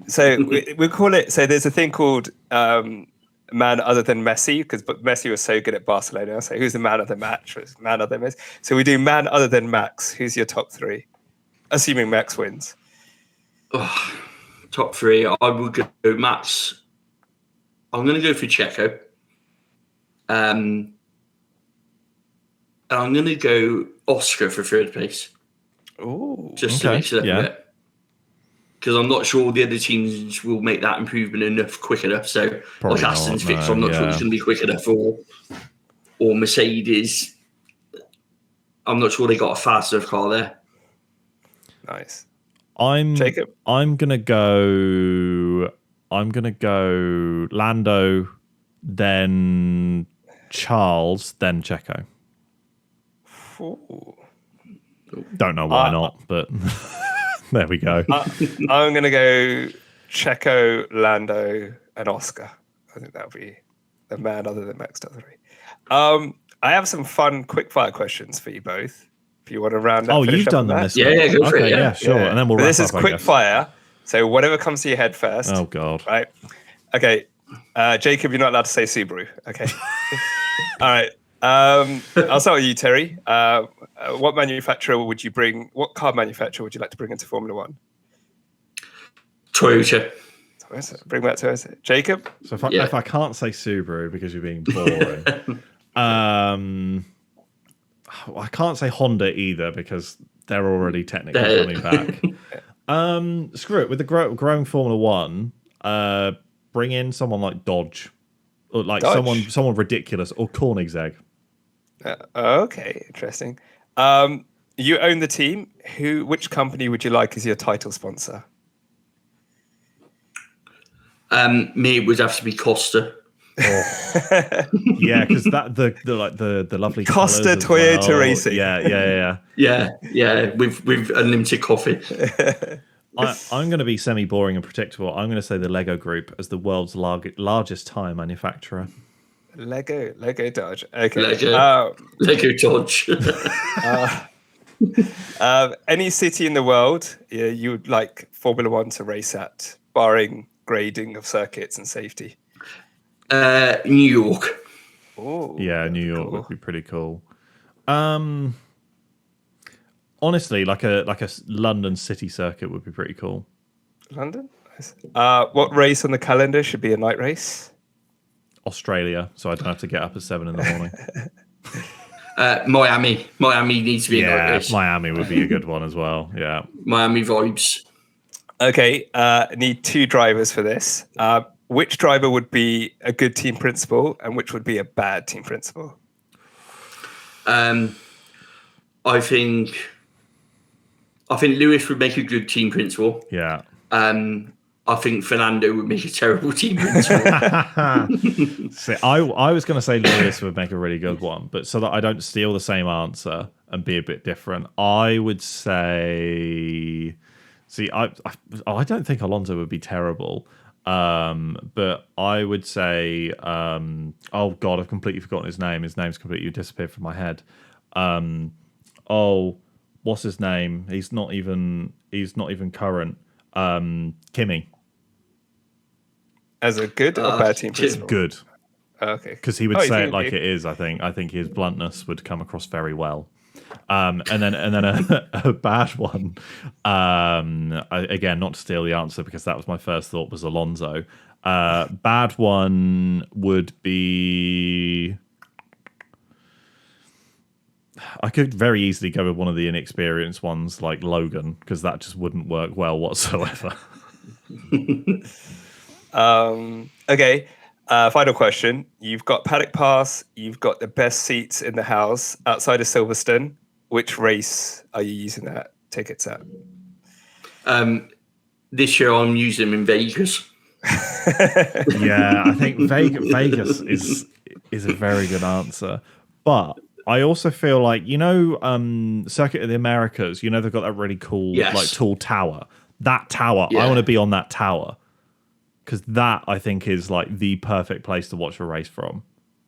Speaker 2: So we call it. So there's a thing called man other than Messi, because Messi was so good at Barcelona. So who's the man of the match? Man other than Messi. So we do man other than Max. Who's your top 3? Assuming Max wins.
Speaker 3: Top 3. I will go Max. I'm going to go for Checo. And I'm going to go Oscar for 3rd place.
Speaker 2: Oh,
Speaker 3: just to mix it up a bit, because I'm not sure the other teams will make that improvement quick enough. So
Speaker 1: probably
Speaker 3: like Aston's fix, I'm not sure it's going to be quick enough, or Mercedes. I'm not sure they got a fast enough car there.
Speaker 2: Nice.
Speaker 1: Jacob. I'm gonna go Lando, then Charles, then Checo.
Speaker 2: Ooh.
Speaker 1: Don't know why not, but there we go.
Speaker 2: I'm going to go Checo, Lando, and Oscar. I think that'll be the man other than Max top 3. I have some fun quick-fire questions for you both. If you want to round up.
Speaker 1: Oh, you've done them this week.
Speaker 3: Yeah, go for it.
Speaker 1: Yeah, sure. Yeah. And then we'll wrap
Speaker 2: this
Speaker 1: up,
Speaker 2: is quick-fire, so whatever comes to your head first.
Speaker 1: Oh, God.
Speaker 2: Right? Okay. Jacob, you're not allowed to say Subaru. Okay. All right. I'll start with you, Terry. What manufacturer would you bring? What car manufacturer would you like to bring into Formula One?
Speaker 3: Toyota.
Speaker 2: Bring back Toyota. Jacob.
Speaker 1: So if I can't say Subaru because you're being boring, I can't say Honda either because they're already technically coming back. Screw it. With the growing Formula One, bring in someone like Dodge, or like someone ridiculous, or Koenigsegg.
Speaker 2: Okay, interesting. You own the team. Which company would you like as your title sponsor?
Speaker 3: Me, it would have to be Costa.
Speaker 1: Yeah, because the lovely
Speaker 2: Costa Toyota Racing.
Speaker 1: Yeah.
Speaker 3: With unlimited coffee.
Speaker 1: I'm going to be semi-boring and predictable. I'm going to say the Lego Group as the world's largest tyre manufacturer.
Speaker 2: Lego Dodge. Okay.
Speaker 3: Lego Dodge.
Speaker 2: Any city in the world you would like Formula One to race at, barring grading of circuits and safety?
Speaker 3: New York.
Speaker 2: Oh,
Speaker 1: Yeah, New York would be pretty cool. Honestly, like a London city circuit would be pretty cool.
Speaker 2: London? Nice. What race on the calendar should be a night race?
Speaker 1: Australia, so I don't have to get up at 7 in the morning.
Speaker 3: Miami. Miami needs to be a night race.
Speaker 1: Miami would be a good one as well. Yeah.
Speaker 3: Miami vibes.
Speaker 2: Okay, need 2 drivers for this. Which driver would be a good team principal and which would be a bad team principal?
Speaker 3: I think Lewis would make a good team principal.
Speaker 1: Yeah.
Speaker 3: I think Fernando would make a terrible team principal.
Speaker 1: See, I was going to say Lewis would make a really good one, but so that I don't steal the same answer and be a bit different, I would say. See, I don't think Alonso would be terrible, but I would say. Oh God, I've completely forgotten his name. His name's completely disappeared from my head. What's his name? He's not even current. Kimi.
Speaker 2: As a good or bad team principal?
Speaker 1: Good.
Speaker 2: Okay.
Speaker 1: Because he would say it like it is, I think. I think his bluntness would come across very well. And then a bad one. Again, not to steal the answer because that was my first thought was Alonso. Bad one would be. I could very easily go with one of the inexperienced ones like Logan because that just wouldn't work well whatsoever.
Speaker 2: Okay. Final question. You've got Paddock Pass. You've got the best seats in the house outside of Silverstone. Which race are you using that tickets at?
Speaker 3: This year I'm using them in Vegas.
Speaker 1: Yeah, I think Vegas is a very good answer. But I also feel like, Circuit of the Americas, they've got that really cool, tall tower. That tower, I want to be on that tower. Because that, I think, is like the perfect place to watch a race from.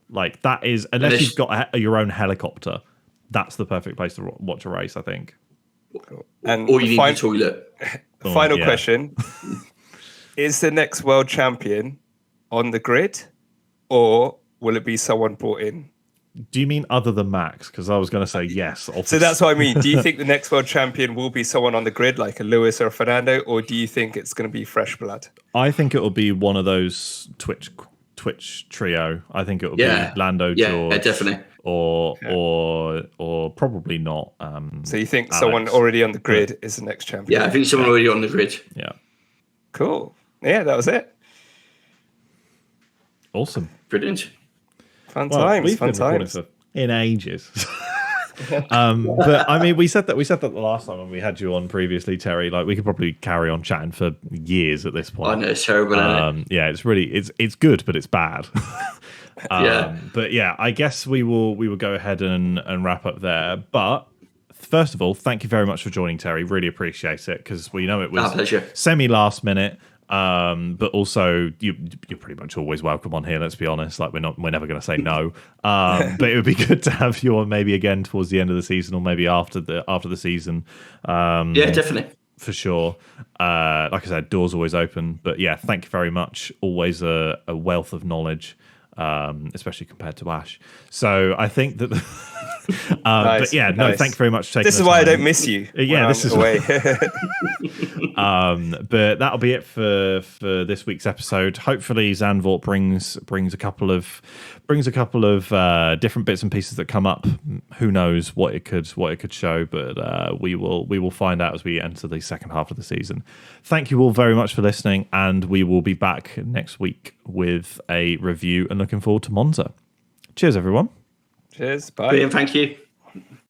Speaker 1: Like, that is, unless you've got your own helicopter, that's the perfect place to watch a race, I think.
Speaker 2: And
Speaker 3: or you need a toilet.
Speaker 2: Final question. Is the next world champion on the grid, or will it be someone brought in?
Speaker 1: Do you mean other than Max? Because I was going to say yes. Obviously.
Speaker 2: So that's what I mean. Do you think the next world champion will be someone on the grid, like a Lewis or a Fernando, or do you think it's going to be fresh blood?
Speaker 1: I think it will be one of those Twitch trio. I think it will be Lando, George,
Speaker 3: definitely,
Speaker 1: or probably not.
Speaker 2: So you think
Speaker 1: Alex.
Speaker 2: Someone already on the grid is the next champion?
Speaker 3: Yeah, I think someone already on the grid.
Speaker 1: Yeah.
Speaker 2: Cool. Yeah, that was it.
Speaker 1: Awesome.
Speaker 3: Brilliant.
Speaker 2: Fun times.
Speaker 1: In ages. But I mean, we said that the last time when we had you on previously, Terry. Like we could probably carry on chatting for years at this point.
Speaker 3: I know it's terrible.
Speaker 1: Yeah, it's really it's good, but it's bad.
Speaker 3: Yeah.
Speaker 1: But yeah, I guess we will go ahead and wrap up there. But first of all, thank you very much for joining, Terry. Really appreciate it because we know it was semi last minute. But also you're pretty much always welcome on here. Let's be honest. Like we're never going to say no. But it would be good to have you on maybe again towards the end of the season or maybe after the season.
Speaker 3: Yeah, definitely
Speaker 1: for sure. Like I said, doors always open. But yeah, thank you very much. Always a wealth of knowledge. Especially compared to Ash. So I think that
Speaker 2: nice,
Speaker 1: but yeah, no, thank you very much for taking
Speaker 2: this is why I don't miss you.
Speaker 1: Yeah, this is
Speaker 2: away.
Speaker 1: But that'll be it for this week's episode. Hopefully Zandvoort brings a couple of different bits and pieces that come up. Who knows what it could show, but we will find out as we enter the second half of the season. Thank you all very much for listening, and we will be back next week with a review and looking forward to Monza. Cheers, everyone.
Speaker 2: Cheers. Bye.
Speaker 3: Brilliant, thank you.